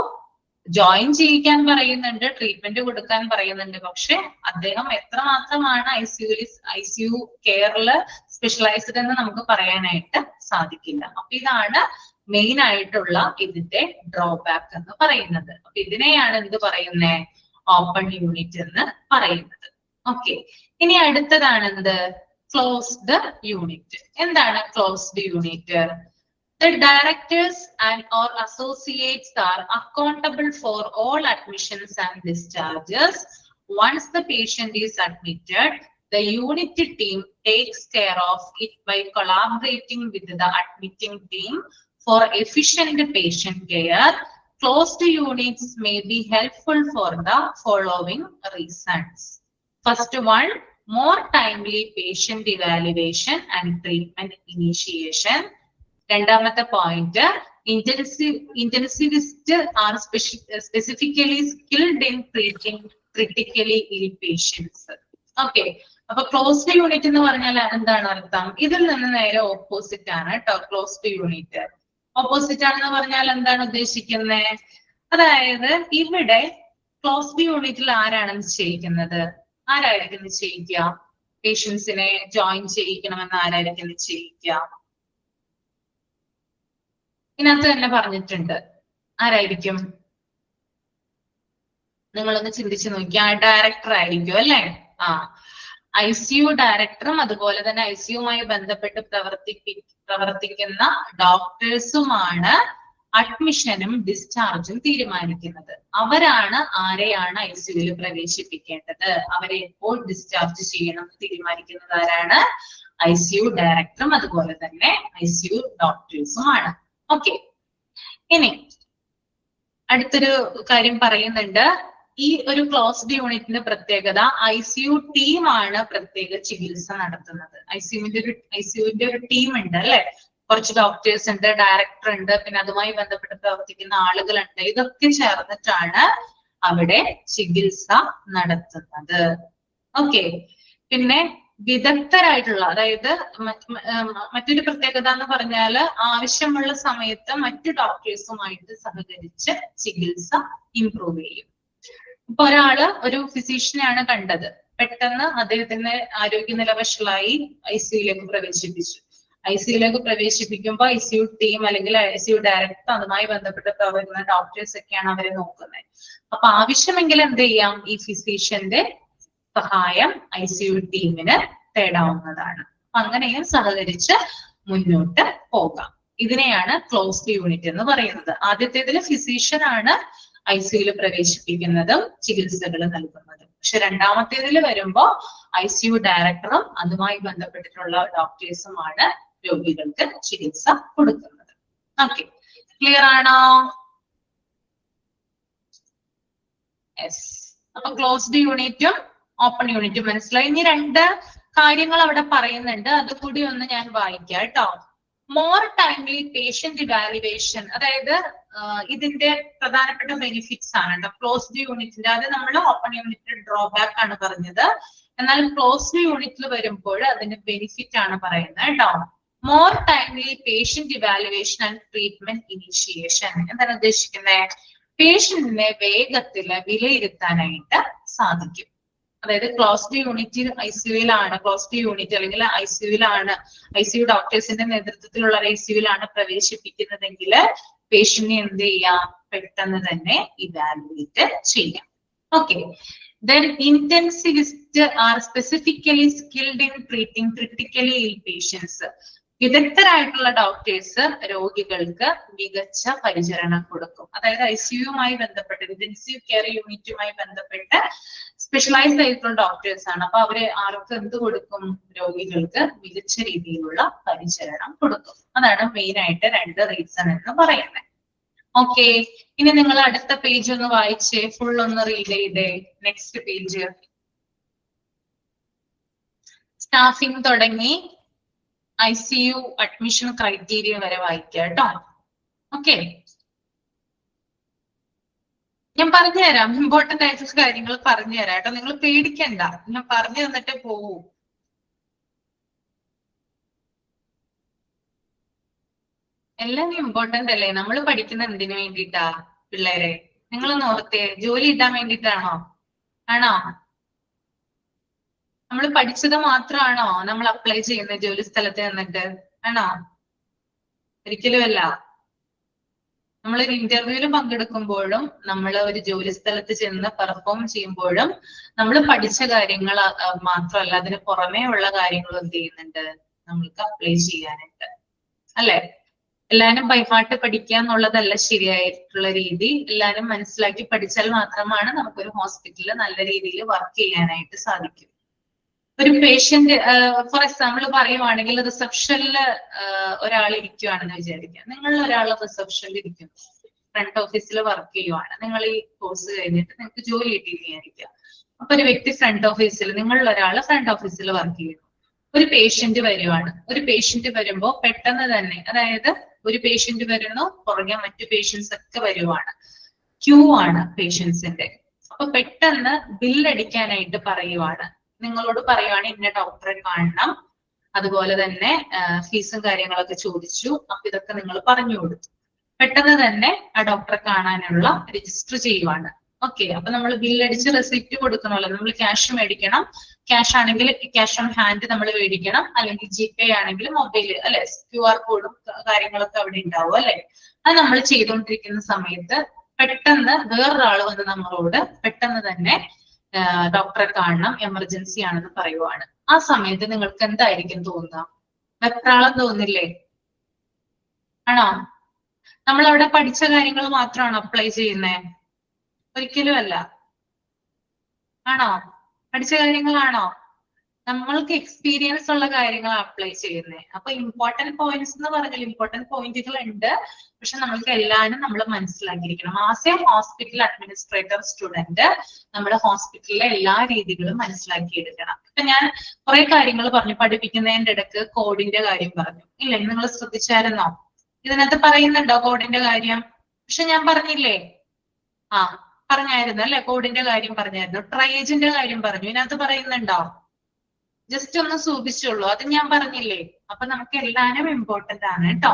ജോയിൻ ചെയ്യിക്കാൻ പറയുന്നുണ്ട്, ട്രീറ്റ്മെന്റ് കൊടുക്കാൻ പറയുന്നുണ്ട്. പക്ഷെ അദ്ദേഹം എത്രമാത്രമാണ് ICU കെയറില് സ്പെഷ്യലൈസ്ഡ് എന്ന് നമുക്ക് പറയാനായിട്ട് സാധിക്കില്ല. അപ്പൊ ഇതാണ് മെയിൻ ആയിട്ടുള്ള ഇതിന്റെ ഡ്രോബാക്ക് എന്ന് പറയുന്നത്. അപ്പൊ ഇതിനെയാണ് എന്ത് പറയുന്നേ, ഓപ്പൺ യൂണിറ്റ് എന്ന് പറയുന്നത്. ഓക്കെ, ഇനി അടുത്തതാണ് എന്ത്, ക്ലോസ്ഡ് യൂണിറ്റ്. എന്താണ് closed unit? The directors and or associates are accountable for all admissions and discharges. Once the patient is admitted, the unit team takes care of it by collaborating with the admitting team for efficient patient care. Closed units may be helpful for the following reasons. First one, more timely patient evaluation and treatment initiation. രണ്ടാമത്തെ point, intensivist are specifically skilled in treating critically ill patients. Okay, അപ്പൊ closed unit എന്ന് പറഞ്ഞാൽ എന്താണ് അർത്ഥം? ഇതിൽ നിന്ന് നേരെ opposite ആണ് കേട്ടോ ക്ലോസ്ഡ് യൂണിറ്റ്. ഓപ്പോസിറ്റ് ആണെന്ന് പറഞ്ഞാൽ എന്താണ് ഉദ്ദേശിക്കുന്നത്? അതായത് ഇവിടെ ക്ലോസ്ഡ് യൂണിറ്റിൽ ആരാണ് നിശ്ചയിക്കുന്നത്? ആരായിരിക്കും നിശ്ചയിക്കുക? പേഷ്യൻസിനെ ജോയിൻ ചെയ്യിക്കണമെന്ന് ആരായിരിക്കും നിശ്ചയിക്കുക? ഇതിനകത്ത് തന്നെ പറഞ്ഞിട്ടുണ്ട്. ആരായിരിക്കും? നിങ്ങളൊന്ന് ചിന്തിച്ചു നോക്കിയാ. ഡയറക്ടർ ആയിരിക്കും അല്ലെ? ICU ഡയറക്ടറും അതുപോലെ തന്നെ ICUമായി ബന്ധപ്പെട്ട് പ്രവർത്തിക്കുന്ന ഡോക്ടേഴ്സുമാണ് അഡ്മിഷനും ഡിസ്ചാർജും തീരുമാനിക്കുന്നത്. അവരാണ് ആരെയാണ് ICUവിൽ പ്രവേശിപ്പിക്കേണ്ടത്, അവരെ എപ്പോൾ ഡിസ്ചാർജ് ചെയ്യണം തീരുമാനിക്കുന്നത് ആരാണ്? ICU ഡയറക്ടറും അതുപോലെ തന്നെ ICU ഡോക്ടേഴ്സുമാണ്. ഓക്കെ, ഇനി അടുത്തൊരു കാര്യം പറയുന്നുണ്ട്. ഈ ഒരു ക്ലോസ്ഡ് യൂണിറ്റിന്റെ പ്രത്യേകത, ICU ടീമാണ് പ്രത്യേക ചികിത്സ നടത്തുന്നത്. ICUവിന്റെ ഒരു ടീം ഉണ്ട് അല്ലെ? കുറച്ച് ഡോക്ടേഴ്സ് ഉണ്ട്, ഡയറക്ടർ ഉണ്ട്, പിന്നെ അതുമായി ബന്ധപ്പെട്ട് പ്രവർത്തിക്കുന്ന ആളുകളുണ്ട്. ഇതൊക്കെ ചേർന്നിട്ടാണ് അവിടെ ചികിത്സ നടത്തുന്നത്. ഓക്കെ, പിന്നെ വിദഗ്ധരായിട്ടുള്ള, അതായത് മറ്റൊരു പ്രത്യേകത എന്ന് പറഞ്ഞാൽ ആവശ്യമുള്ള സമയത്ത് മറ്റു ഡോക്ടേഴ്സുമായിട്ട് സഹകരിച്ച് ചികിത്സ ഇംപ്രൂവ് ചെയ്യും. ഇപ്പൊ ഒരാള് ഒരു ഫിസിഷ്യനെയാണ് കണ്ടത്, പെട്ടെന്ന് അദ്ദേഹത്തിന്റെ ആരോഗ്യനില വഷളായി ICUവിലേക്ക് പ്രവേശിപ്പിച്ചു. ICUവിലേക്ക് പ്രവേശിപ്പിക്കുമ്പോൾ ICU ടീം അല്ലെങ്കിൽ ICU ഡയറക്ടർ അതുമായി ബന്ധപ്പെട്ട് പ്രവർത്തിക്കുന്ന ഡോക്ടേഴ്സ് ഒക്കെയാണ് അവരെ നോക്കുന്നത്. അപ്പൊ ആവശ്യമെങ്കിൽ എന്ത് ചെയ്യാം, ഈ ഫിസിഷ്യന്റെ സഹായം ICU ടീമിന് തേടാവുന്നതാണ്. അങ്ങനെയും സഹകരിച്ച് മുന്നോട്ട് പോകാം. ഇതിനെയാണ് ക്ലോസ്ഡ് യൂണിറ്റ് എന്ന് പറയുന്നത്. ആദ്യത്തേതിൽ ഫിസിഷ്യൻ ആണ് ICUവിൽ പ്രവേശിപ്പിക്കുന്നതും ചികിത്സകൾ നൽകുന്നതും. പക്ഷെ രണ്ടാമത്തേതിൽ വരുമ്പോ ICU ഡയറക്ടറും അതുമായി ബന്ധപ്പെട്ടിട്ടുള്ള ഡോക്ടേഴ്സുമാണ് രോഗികൾക്ക് ചികിത്സ കൊടുക്കുന്നത്. ഓക്കെ, ക്ലിയർ ആണോ? യെസ്. അപ്പൊ ക്ലോസ്ഡ് യൂണിറ്റും ഓപ്പൺ യൂണിറ്റും മനസ്സിലായി. ഇനി രണ്ട് കാര്യങ്ങൾ അവിടെ പറയുന്നുണ്ട്, അതുകൂടി ഒന്ന് ഞാൻ വായിക്കാം കേട്ടോ. മോർ ടൈംലി പേഷ്യന്റ് ഇവാലുവേഷൻ, അതായത് ഇതിന്റെ പ്രധാനപ്പെട്ട ബെനിഫിറ്റ്സ് ആണ് കേട്ടോ ക്ലോസ്ഡ് യൂണിറ്റിന്റെ. അത് നമ്മൾ ഓപ്പൺ യൂണിറ്റിന്റെ ഡ്രോബാക്ക് ആണ് പറഞ്ഞത്. എന്നാൽ ക്ലോസ്ഡ് യൂണിറ്റിൽ വരുമ്പോൾ അതിന്റെ ബെനിഫിറ്റ് ആണ് പറയുന്നത് കേട്ടോ. More timely patient evaluation and treatment initiation. എന്താണ് ഉദ്ദേശിക്കുന്നത്? പേഷ്യന്റിനെ വേഗത്തില് വിലയിരുത്താനായിട്ട് സാധിക്കും. അതായത് ക്ലോസ്ഡ് യൂണിറ്റ് ICUവിലാണ്, ക്ലോസ്ഡ് യൂണിറ്റ് അല്ലെങ്കിൽ ICU ഡോക്ടേഴ്സിന്റെ നേതൃത്വത്തിലുള്ള ICUവിലാണ് പ്രവേശിപ്പിക്കുന്നതെങ്കിൽ പേഷ്യന്റിനെ എന്ത് ചെയ്യാം, പെട്ടെന്ന് തന്നെ ഇവാലുവേറ്റ് ചെയ്യാം. Okay, then intensivists are specifically skilled in treating critically ill patients. വിദഗ്ധരായിട്ടുള്ള ഡോക്ടേഴ്സ് രോഗികൾക്ക് മികച്ച പരിചരണം കൊടുക്കും. അതായത് ICUവുമായി ബന്ധപ്പെട്ട് ഇന്റൻസീവ് കെയർ യൂണിറ്റുമായി ബന്ധപ്പെട്ട് സ്പെഷ്യലൈസ്ഡ് ആയിട്ടുള്ള ഡോക്ടേഴ്സ് ആണ്. അപ്പൊ അവര് ആർക്ക് എന്ത് കൊടുക്കും? രോഗികൾക്ക് മികച്ച രീതിയിലുള്ള പരിചരണം കൊടുക്കും. അതാണ് മെയിൻ ആയിട്ട് രണ്ട് റീസൺ എന്ന് പറയുന്നത്. ഓക്കെ, ഇനി നിങ്ങൾ അടുത്ത പേജ് ഒന്ന് വായിച്ചേ, ഫുൾ ഒന്ന് റീഡ് ചെയ്തേ. നെക്സ്റ്റ് പേജ് സ്റ്റാഫിംഗ് തുടങ്ങി ICU അഡ്മിഷൻ ക്രൈറ്റീരിയ വരെ വായിക്കുക കേട്ടോ. ഓക്കെ, ഞാൻ പറഞ്ഞുതരാം, ഇമ്പോർട്ടന്റ് ആയിട്ടുള്ള കാര്യങ്ങൾ പറഞ്ഞുതരാം കേട്ടോ. നിങ്ങൾ പേടിക്കണ്ട, ഞാൻ പറഞ്ഞു തന്നിട്ടേ പോവൂ. എല്ലാം ഇമ്പോർട്ടന്റ് അല്ലേ? നമ്മൾ പഠിക്കുന്ന എന്തിനു വേണ്ടിയിട്ടാ പിള്ളേരെ? നിങ്ങളൊന്ന് ഓർത്തേ, ജോലി കിട്ടാൻ വേണ്ടിയിട്ടാണോ? ആണോ? നമ്മൾ പഠിച്ചത് മാത്രമാണോ നമ്മൾ അപ്ലൈ ചെയ്യുന്നത് ജോലി സ്ഥലത്ത് നിന്നിട്ട്? ആണോ? ഒരിക്കലുമല്ല. നമ്മളൊരു ഇന്റർവ്യൂവിൽ പങ്കെടുക്കുമ്പോഴും നമ്മൾ ഒരു ജോലി സ്ഥലത്ത് ചെന്ന് പെർഫോം ചെയ്യുമ്പോഴും നമ്മൾ പഠിച്ച കാര്യങ്ങൾ മാത്രമല്ല, അതിന് പുറമേ ഉള്ള കാര്യങ്ങൾ എന്ത് ചെയ്യുന്നുണ്ട് നമ്മൾക്ക് അപ്ലൈ ചെയ്യാനുണ്ട്, അല്ലെ? എല്ലാരും ബൈഹാർട്ട് പഠിക്കുക എന്നുള്ളതല്ല ശരിയായിട്ടുള്ള രീതി. എല്ലാരും മനസ്സിലാക്കി പഠിച്ചാൽ മാത്രമാണ് നമുക്കൊരു ഹോസ്പിറ്റലിൽ നല്ല രീതിയിൽ വർക്ക് ചെയ്യാനായിട്ട് സാധിക്കും. ഒരു പേഷ്യന്റ് ഫോർ എക്സാമ്പിൾ പറയുവാണെങ്കിൽ റിസപ്ഷനിൽ ഒരാൾ ഇരിക്കുവാണെന്ന് വിചാരിക്കുക. നിങ്ങൾ ഒരാൾ റിസപ്ഷനിൽ ഇരിക്കുന്നു, ഫ്രണ്ട് ഓഫീസിൽ വർക്ക് ചെയ്യുവാണ്. നിങ്ങൾ ഈ കോഴ്സ് കഴിഞ്ഞിട്ട് നിങ്ങൾക്ക് ജോലി കിട്ടിയെന്ന് വിചാരിക്കുക. അപ്പൊ ഒരു വ്യക്തി ഫ്രണ്ട് ഓഫീസിൽ, നിങ്ങളിൽ ഒരാൾ ഫ്രണ്ട് ഓഫീസിൽ വർക്ക് ചെയ്യുന്നു. ഒരു പേഷ്യന്റ് വരുവാണ്. ഒരു പേഷ്യന്റ് വരുമ്പോ പെട്ടെന്ന് തന്നെ, അതായത് ഒരു പേഷ്യന്റ് വരുന്നു, പുറകെ മറ്റു പേഷ്യൻസ് ഒക്കെ വരുവാണ്, ക്യൂ ആണ് പേഷ്യൻസിന്റെ. അപ്പൊ പെട്ടെന്ന് ബില്ലടിക്കാനായിട്ട് പറയുവാണ്, നിങ്ങളോട് പറയുവാണ് ഇന്ന ഡോക്ടറെ കാണണം, അതുപോലെ തന്നെ ഫീസും കാര്യങ്ങളൊക്കെ ചോദിച്ചു. അപ്പൊ ഇതൊക്കെ നിങ്ങൾ പറഞ്ഞു കൊടുത്തു. പെട്ടെന്ന് തന്നെ ആ ഡോക്ടറെ കാണാനുള്ള രജിസ്റ്റർ ചെയ്യുവാണ്. ഓക്കെ, അപ്പൊ നമ്മൾ ബില്ലടിച്ച് റെസിപ്റ്റ് കൊടുക്കണമല്ലോ. നമ്മൾ ക്യാഷ് മേടിക്കണം. ക്യാഷ് ആണെങ്കിൽ ക്യാഷ് ഓൺ ഹാൻഡ് നമ്മൾ മേടിക്കണം, അല്ലെങ്കിൽ ജിപേ ആണെങ്കിൽ മൊബൈല്, അല്ലെ? QR കോഡും കാര്യങ്ങളൊക്കെ അവിടെ ഉണ്ടാവും, അല്ലെ? അത് നമ്മൾ ചെയ്തുകൊണ്ടിരിക്കുന്ന സമയത്ത് പെട്ടെന്ന് വേറൊരാൾ വന്ന് നമ്മളോട് പെട്ടെന്ന് തന്നെ ഡോക്ടറെ കാണണം, എമർജൻസി ആണെന്ന് പറയുവാണ്. ആ സമയത്ത് നിങ്ങൾക്ക് എന്തായിരിക്കും തോന്നുക? വെപ്രാളം തോന്നില്ലേ? ആണോ? നമ്മൾ അവിടെ പഠിച്ച കാര്യങ്ങൾ മാത്രമാണോ അപ്ലൈ ചെയ്യുന്നേ? ഒരിക്കലും അല്ല. ആണോ? പഠിച്ച കാര്യങ്ങളാണോ? നമ്മൾക്ക് എക്സ്പീരിയൻസ് ഉള്ള കാര്യങ്ങൾ അപ്ലൈ ചെയ്യുന്നത്. അപ്പൊ ഇമ്പോർട്ടന്റ് പോയിന്റ്സ് എന്ന് പറഞ്ഞാൽ ഇമ്പോർട്ടന്റ് പോയിന്റുകൾ ഉണ്ട്, പക്ഷെ നമ്മൾക്ക് എല്ലാവരും നമ്മൾ മനസ്സിലാക്കിയിരിക്കണം. As a hospital administrator student നമ്മൾ ഹോസ്പിറ്റലിലെ എല്ലാ രീതികളും മനസ്സിലാക്കിയെടുക്കണം. ഇപ്പൊ ഞാൻ കുറെ കാര്യങ്ങൾ പറഞ്ഞു, പഠിപ്പിക്കുന്നതിന്റെ ഇടയ്ക്ക് കോഡിന്റെ കാര്യം പറഞ്ഞു, ഇല്ലേ? നിങ്ങൾ ശ്രദ്ധിച്ചായിരുന്നോ? ഇതിനകത്ത് പറയുന്നുണ്ടോ കോഡിന്റെ കാര്യം? പക്ഷെ ഞാൻ പറഞ്ഞില്ലേ, പറഞ്ഞായിരുന്നു അല്ലെ? കോഡിന്റെ കാര്യം പറഞ്ഞായിരുന്നു, ട്രയേജിന്റെ കാര്യം പറഞ്ഞു. ഇതിനകത്ത് പറയുന്നുണ്ടോ? ജസ്റ്റ് ഒന്ന് സൂചിച്ചുള്ളൂ, അത് ഞാൻ പറഞ്ഞില്ലേ. അപ്പൊ നമുക്ക് എല്ലാവരും ഇമ്പോർട്ടന്റ് ആണ് കേട്ടോ.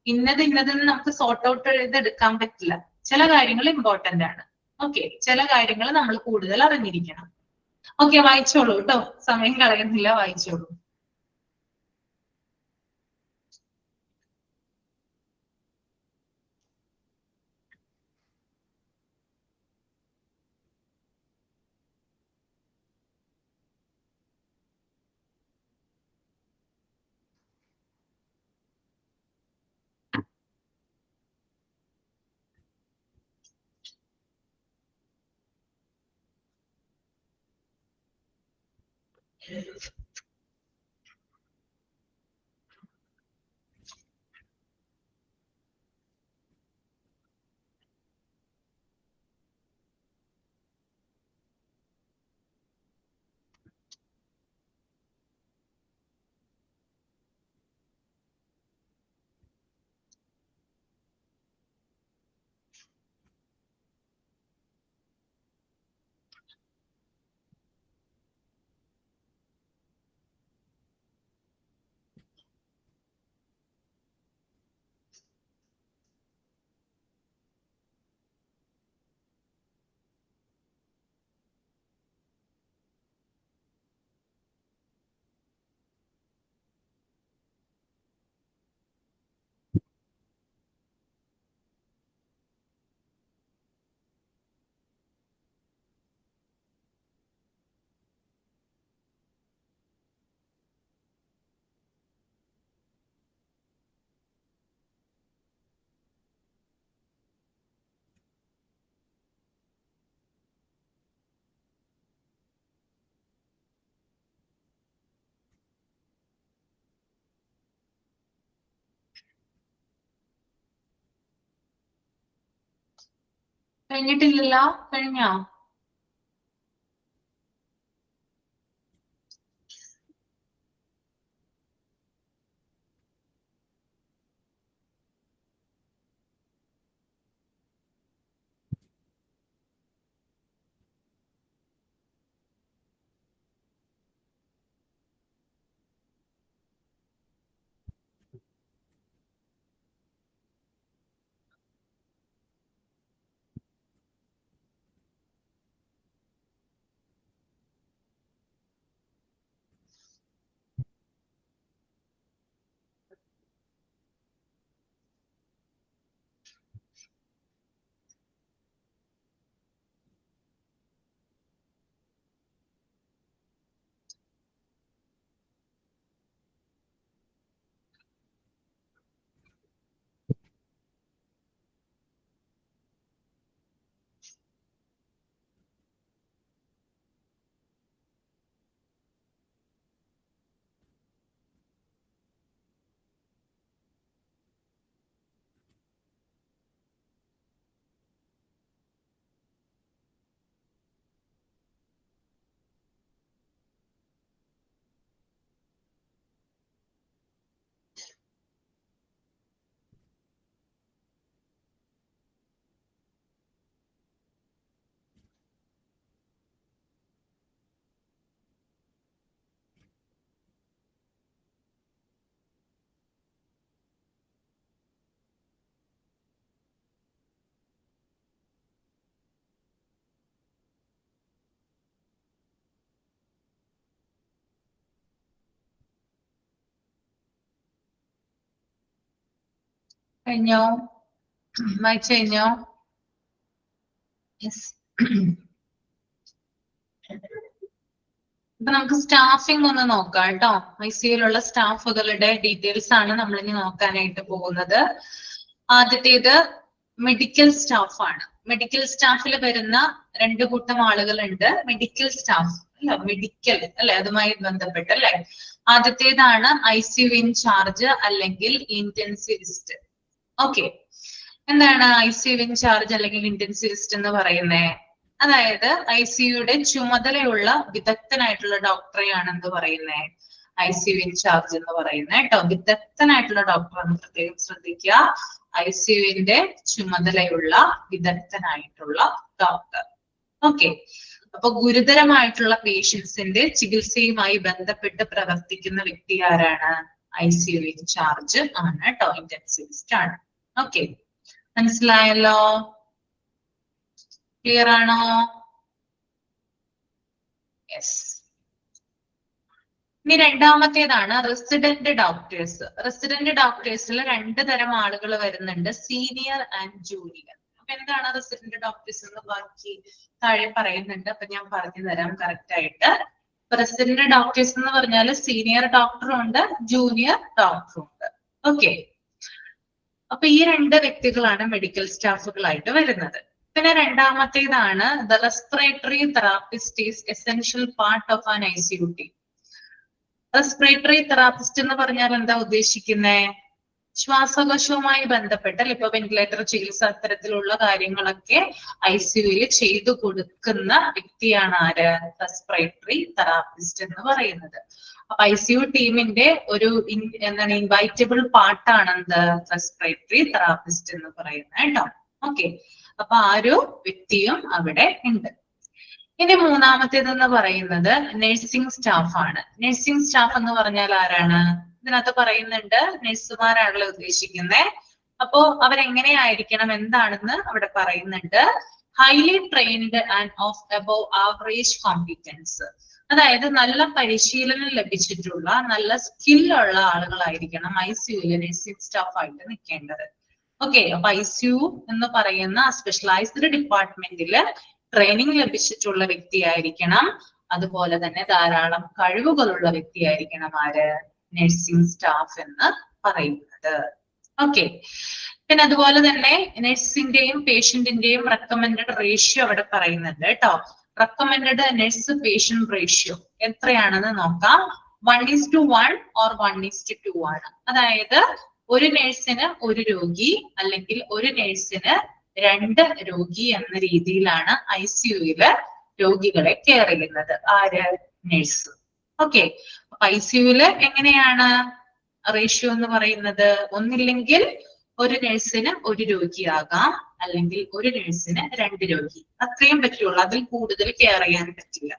ഇന്നതെന്ന് നമുക്ക് സോർട്ട് ഔട്ട് ചെയ്തെടുക്കാൻ പറ്റില്ല. ചില കാര്യങ്ങൾ ഇമ്പോർട്ടന്റ് ആണ്. ഓക്കെ, ചില കാര്യങ്ങൾ നമ്മൾ കൂടുതൽ അറിഞ്ഞിരിക്കണം. ഓക്കെ, വായിച്ചോളൂ കേട്ടോ, സമയം കളയുന്നില്ല, വായിച്ചോളൂ. കഴിഞ്ഞിട്ടില്ലല്ലോ? കഴിഞ്ഞോ? കഴിഞ്ഞോ? വായിച്ചു കഴിഞ്ഞോ? യെസ്. അപ്പൊ നമുക്ക് സ്റ്റാഫിംഗ് ഒന്ന് നോക്കാം കേട്ടോ. ICUയിലുള്ള സ്റ്റാഫുകളുടെ ഡീറ്റെയിൽസ് ആണ് നമ്മൾ ഇനി നോക്കാനായിട്ട് പോകുന്നത്. ആദ്യത്തേത് മെഡിക്കൽ സ്റ്റാഫ് ആണ്. മെഡിക്കൽ സ്റ്റാഫിൽ വരുന്ന 2 കൂട്ടം ആളുകളുണ്ട്. മെഡിക്കൽ സ്റ്റാഫ് അല്ല, മെഡിക്കൽ അല്ലെ, അതുമായി ബന്ധപ്പെട്ട് അല്ലെ. ആദ്യത്തേതാണ് ICU ഇൻചാർജ് അല്ലെങ്കിൽ ഇന്റൻസിവിസ്റ്റ്. ഓക്കെ, എന്താണ് ICU ഇൻചാർജ് അല്ലെങ്കിൽ ഇന്റൻസിവിസ്റ്റ് എന്ന് പറയുന്നത്? അതായത് ICUയുടെ ചുമതലയുള്ള വിദഗ്ധനായിട്ടുള്ള ഡോക്ടറെയാണ് എന്ത് പറയുന്നത്? ICU ഇൻചാർജ് എന്ന് പറയുന്നത് കേട്ടോ. വിദഗ്ധനായിട്ടുള്ള ഡോക്ടർ എന്ന് പ്രത്യേകം ശ്രദ്ധിക്കുക. ICUവിന്റെ ചുമതലയുള്ള വിദഗ്ധനായിട്ടുള്ള ഡോക്ടർ. ഓക്കെ, അപ്പൊ ഗുരുതരമായിട്ടുള്ള പേഷ്യൻസിന്റെ ചികിത്സയുമായി ബന്ധപ്പെട്ട് പ്രവർത്തിക്കുന്ന വ്യക്തി ആരാണ്? ICU ഇൻചാർജ് ആണ് കേട്ടോ, ഇന്റൻസിവിസ്റ്റ് ആണ്. ഓക്കെ, മനസ്സിലായല്ലോ? ക്ലിയർ ആണോ? യെസ്. ഇനി രണ്ടാമത്തേതാണ് റെസിഡന്റ് ഡോക്ടേഴ്സ്. റെസിഡന്റ് ഡോക്ടേഴ്സിൽ 2 തരം ആളുകൾ വരുന്നുണ്ട്, സീനിയർ ആൻഡ് ജൂനിയർ. അപ്പൊ എന്താണ് റെസിഡന്റ് ഡോക്ടേഴ്സ് എന്ന് ബാക്കി താഴെ പറയുന്നുണ്ട്. അപ്പൊ ഞാൻ പറഞ്ഞു തരാം കറക്റ്റ് ആയിട്ട്. റെസിഡന്റ് ഡോക്ടേഴ്സ് എന്ന് പറഞ്ഞാൽ സീനിയർ ഡോക്ടറും ഉണ്ട്, ജൂനിയർ ഡോക്ടറും ഉണ്ട്. ഓക്കെ, അപ്പൊ ഈ 2 വ്യക്തികളാണ് മെഡിക്കൽ സ്റ്റാഫുകളായിട്ട് വരുന്നത്. പിന്നെ രണ്ടാമത്തേതാണ് the respiratory therapist is essential part of an ICU team. Respiratory therapist എന്ന് പറഞ്ഞാൽ എന്താ ഉദ്ദേശിക്കുന്നത്? ശ്വാസകോശവുമായി ബന്ധപ്പെട്ട ഇപ്പൊ വെന്റിലേറ്റർ ചികിത്സ അത്തരത്തിലുള്ള കാര്യങ്ങളൊക്കെ ICUയിൽ ചെയ്തു കൊടുക്കുന്ന വ്യക്തിയാണ് ആര്? റെസ്പിറേറ്ററി തെറാപ്പിസ്റ്റ് എന്ന് പറയുന്നത്. അപ്പൊ ICU ടീമിന്റെ ഒരു എന്താണ് ഇൻവൈറ്റബിൾ പാർട്ടാണ് എന്ത്? റെസ്പിറേറ്ററി തെറാപ്പിസ്റ്റ് എന്ന് പറയുന്നത് കേട്ടോ. ഓക്കെ, അപ്പൊ ആ ഒരു വ്യക്തിയും അവിടെ ഉണ്ട്. ഇനി മൂന്നാമത്തേതെന്ന് പറയുന്നത് നഴ്സിംഗ് സ്റ്റാഫ് ആണ്. നഴ്സിംഗ് സ്റ്റാഫ് എന്ന് പറഞ്ഞാൽ ആരാണ്? ഇതിനകത്ത് പറയുന്നുണ്ട് നഴ്സുമാരാണല്ലോ ഉദ്ദേശിക്കുന്നത്. അപ്പോ അവരെങ്ങനെയായിരിക്കണം എന്താണെന്ന് അവിടെ പറയുന്നുണ്ട്. Highly trained and of above average competence. അതായത് നല്ല പരിശീലനം ലഭിച്ചിട്ടുള്ള നല്ല സ്കില്ലുള്ള ആളുകളായിരിക്കണം ICUയിലെ നഴ്സിംഗ് സ്റ്റാഫ് ആയിട്ട് നിൽക്കേണ്ടത്. ഓക്കെ, അപ്പൊ ICU എന്ന് പറയുന്ന സ്പെഷ്യലൈസ്ഡ് ഡിപ്പാർട്ട്മെന്റില് ട്രെയിനിങ് ലഭിച്ചിട്ടുള്ള വ്യക്തിയായിരിക്കണം. അതുപോലെ തന്നെ ധാരാളം കഴിവുകളുള്ള വ്യക്തിയായിരിക്കണം ആര്? നഴ്സിംഗ് സ്റ്റാഫ് എന്ന് പറയുന്നത്. ഓക്കെ, പിന്നെ അതുപോലെ തന്നെ നഴ്സിന്റെയും പേഷ്യന്റിന്റെയും റെക്കമെൻഡഡ് റേഷ്യോ അവിടെ പറയുന്നുണ്ട് കേട്ടോ. റെക്കമെൻഡഡ് നഴ്സ് പേഷ്യന്റ് റേഷ്യോ എത്രയാണെന്ന് നോക്കാം. 1:1 or 1:2 ആണ്. അതായത് ഒരു നഴ്സിന് 1 രോഗി അല്ലെങ്കിൽ ഒരു നഴ്സിന് 2 രോഗി എന്ന രീതിയിലാണ് ICUയില് രോഗികളെ കെയർ ചെയ്യുന്നത്. ആര്? നഴ്സ്. ഓക്കെ, ICUയില് എങ്ങനെയാണ് റേഷ്യോ എന്ന് പറയുന്നത്? ഒന്നില്ലെങ്കിൽ ഒരു നഴ്സിന് 1 രോഗിയാകാം, അല്ലെങ്കിൽ ഒരു നഴ്സിന് 2 രോഗി. അത്രയും പറ്റുള്ളൂ. അതിൽ കൂടുതൽ കെയർ ചെയ്യാൻ പറ്റില്ല.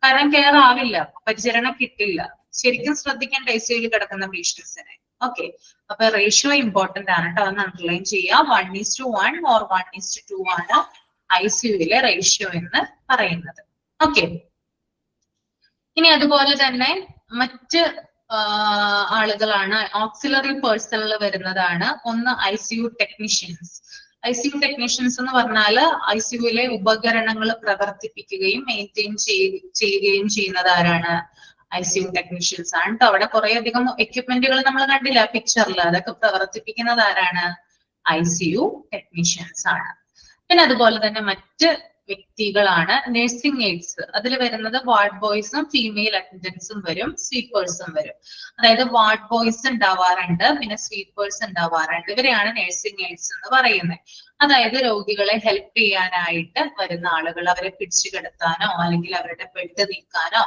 കാരണം കെയർ ആവില്ല, പരിചരണം കിട്ടില്ല. ശരിക്കും ശ്രദ്ധിക്കേണ്ട ICUയിൽ കിടക്കുന്ന പേഷ്യൻസിനെ. ഓക്കെ, അപ്പൊ റേഷ്യോ ഇമ്പോർട്ടന്റ് ആണ് കേട്ടോ. അതൊന്ന് അണ്ടർലൈൻ ചെയ്യാം. 1:1 or 1:2 ആണ് ICUയിലെ റേഷ്യോ എന്ന് പറയുന്നത്. ഓക്കെ, ഇനി അതുപോലെ തന്നെ മറ്റ് ആളുകളാണ് ഓക്സിലറി പേഴ്സണൽ വരുന്നതാണ്. ഒന്ന് ICU ടെക്നീഷ്യൻസ്. ICU ടെക്നീഷ്യൻസ് എന്ന് പറഞ്ഞാല് ICUയിലെ ഉപകരണങ്ങൾ പ്രവർത്തിപ്പിക്കുകയും മെയിൻറ്റെയിൻ ചെയ്യുകയും ചെയ്യുന്നത് ആരാണ്? ICU ടെക്നീഷ്യൻസ് ആണ് കേട്ടോ. അവിടെ കുറെ അധികം എക്യുപ്മെന്റുകൾ നമ്മൾ കണ്ടില്ല പിക്ചറിൽ. അതൊക്കെ പ്രവർത്തിപ്പിക്കുന്നത് ആരാണ്? ICU ടെക്നീഷ്യൻസ് ആണ്. പിന്നെ അതുപോലെ തന്നെ മറ്റ് വ്യക്തികളാണ് നഴ്സിംഗ് എയ്ഡ്സ്. അതിൽ വരുന്നത് വാർഡ് ബോയ്സും ഫീമെയിൽ അറ്റൻഡൻസും വരും, സ്വീപ്പേഴ്സും വരും. അതായത് വാർഡ് ബോയ്സ് ഉണ്ടാവാറുണ്ട്, പിന്നെ സ്വീപ്പേഴ്സ് ഉണ്ടാവാറുണ്ട്. ഇവരെയാണ് നഴ്സിംഗ് എയ്ഡ്സ് എന്ന് പറയുന്നത്. അതായത് രോഗികളെ ഹെൽപ്പ് ചെയ്യാനായിട്ട് വരുന്ന ആളുകൾ, അവരെ പിടിച്ചു കിടത്താനോ അല്ലെങ്കിൽ അവരുടെ ബെഡ് നീക്കാനോ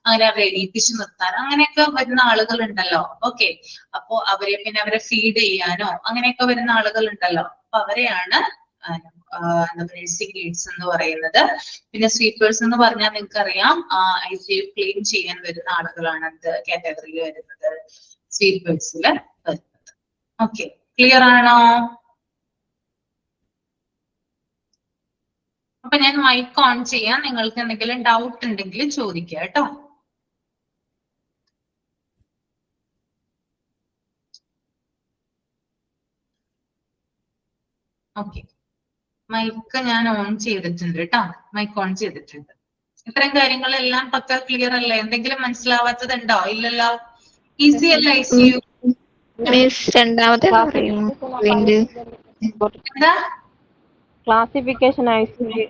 അങ്ങനെ അവരെ എണീപ്പിച്ചു നിർത്താനോ അങ്ങനെയൊക്കെ വരുന്ന ആളുകൾ ഉണ്ടല്ലോ. ഓക്കെ, അപ്പോ അവരെ ഫീഡ് ചെയ്യാനോ അങ്ങനെയൊക്കെ വരുന്ന ആളുകൾ ഉണ്ടല്ലോ. അപ്പൊ അവരെയാണ് നഴ്സിംഗ് എയ്ഡ്സ് എന്ന് പറയുന്നത്. പിന്നെ സ്വീപ്പേഴ്സ് എന്ന് പറഞ്ഞാൽ നിങ്ങൾക്കറിയാം ICU ക്ലീൻ ചെയ്യാൻ വരുന്ന ആളുകളാണ് എന്ത് കാറ്റഗറിയിൽ വരുന്നത്? സ്വീപ്പേഴ്സിൽ വരുന്നത്. ഓക്കെ, ക്ലിയർ ആണോ? അപ്പൊ ഞാൻ മൈക്ക് ഓൺ ചെയ്യാം. നിങ്ങൾക്ക് എന്തെങ്കിലും ഡൗട്ട് ഉണ്ടെങ്കിൽ ചോദിക്കുക കേട്ടോ. ഓക്കെ, മൈക്ക് ഞാൻ ഓൺ ചെയ്തിട്ടുണ്ട് കേട്ടോ. മൈക്ക് ഓൺ ചെയ്തിട്ടുണ്ട്. ഇത്തരം കാര്യങ്ങളെല്ലാം പക്ക ക്ലിയർ അല്ലേ? എന്തെങ്കിലും മനസ്സിലാവാത്തതുണ്ടോ? ഇല്ലല്ലോ. ഈസി അല്ല ICU? മിസ് രണ്ടാമത്തെ പറയുന്നു എന്താ ക്ലാസിഫിക്കേഷൻ ICU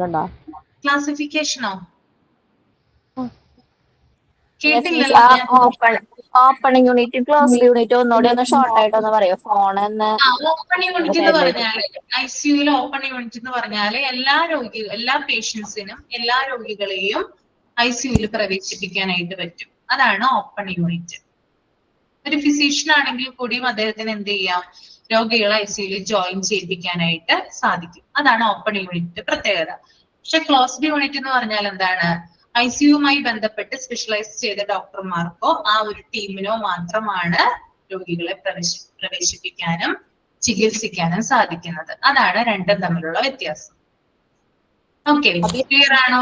ഉണ്ടോ? ക്ലാസിഫിക്കേഷനോ? കേട്ടില്ലല്ലോ ഞാൻ. ഓപ്പൺ യൂണിറ്റും ക്ലോസ് യൂണിറ്റും ഒന്നുകൂടി ഒന്ന് ഷോർട്ട് ആയിട്ടൊന്ന് പറയോ? ഫോൺ എന്ന് ഓപ്പൺ യൂണിറ്റ് എന്ന് പറഞ്ഞാല് ICUയിൽ ഓപ്പൺ യൂണിറ്റ് എന്ന് പറഞ്ഞാല് എല്ലാ പേഷ്യൻസിനും എല്ലാ രോഗികളെയും ICUയിൽ പ്രവേശിപ്പിക്കാനായിട്ട് പറ്റും. അതാണ് ഓപ്പൺ യൂണിറ്റ്. ഒരു ഫിസിഷ്യൻ ആണെങ്കിൽ കൂടിയും അദ്ദേഹത്തിന് എന്ത് ചെയ്യാം? രോഗികളെ ICUയിൽ ജോയിൻ ചെയ്യിപ്പിക്കാനായിട്ട് സാധിക്കും. അതാണ് ഓപ്പൺ യൂണിറ്റ് പ്രത്യേകത. പക്ഷെ ക്ലോസ്ഡ് യൂണിറ്റ് എന്ന് പറഞ്ഞാൽ എന്താണ്? ICUവുമായി ബന്ധപ്പെട്ട് സ്പെഷ്യലൈസ് ചെയ്ത ഡോക്ടർമാർക്കോ ആ ഒരു ടീമിനോ മാത്രമാണ് രോഗികളെ പ്രവേശിപ്പിക്കാനും ചികിത്സിക്കാനും സാധിക്കുന്നത്. അതാണ് രണ്ടും തമ്മിലുള്ള വ്യത്യാസം. ഓക്കെ, ക്ലിയർ ആണോ?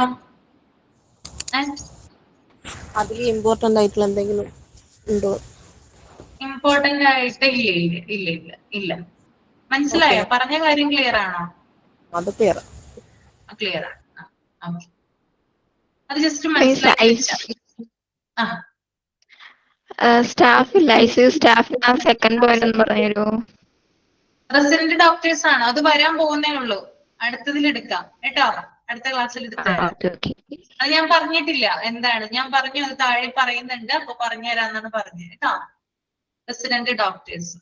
അതിൽ ഇമ്പോർട്ടന്റ് ആയിട്ടുള്ള എന്തെങ്കിലും ഉണ്ടോ? ഇമ്പോർട്ടന്റ് ആയിട്ട് ഇല്ല. മനസ്സിലായോ? പറഞ്ഞ കാര്യം ക്ലിയർ ആണോ? അത് ക്ലിയർ. ക്ലിയർ ആണ്. ഓക്കെ, അത് ജസ്റ്റ് മനസ്സിലായി. സ്റ്റാഫ് ഇല്ല. ICU സ്റ്റാഫ് സെക്കൻഡ് പോയിന്റ് എന്ന് പറഞ്ഞൊരു റെസിഡന്റ് ഡോക്ടേഴ്സ് ആണ്. അത് വരാൻ പോകുന്നേ ഉള്ളൂ. അടുത്തതിൽ എടുക്കാം കേട്ടോ. അടുത്ത ക്ലാസ്സിൽ എടുക്കാം. അത് ഞാൻ പറഞ്ഞിട്ടില്ല എന്താണ്. ഞാൻ പറഞ്ഞു, അത് താഴെ പറയുന്നുണ്ട്. അപ്പൊ പറഞ്ഞു തരാന്നാണ് പറഞ്ഞത് കേട്ടോ. Resident doctors.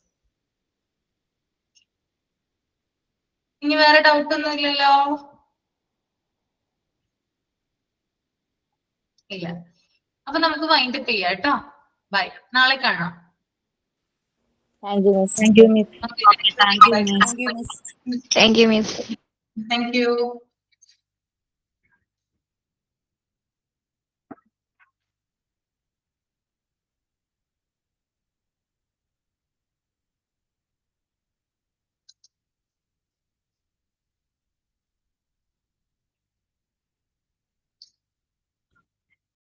ഇനി വേറെ ഡൗട്ട് ഒന്നും ഇല്ലല്ലോ? ഇല്ല. അപ്പൊ നമുക്ക് വൈൻഡ് അപ്പ് ചെയ്യാം കേട്ടോ. ബൈ, നാളെ കാണാം. Thank you miss. Thank you miss. Thank you.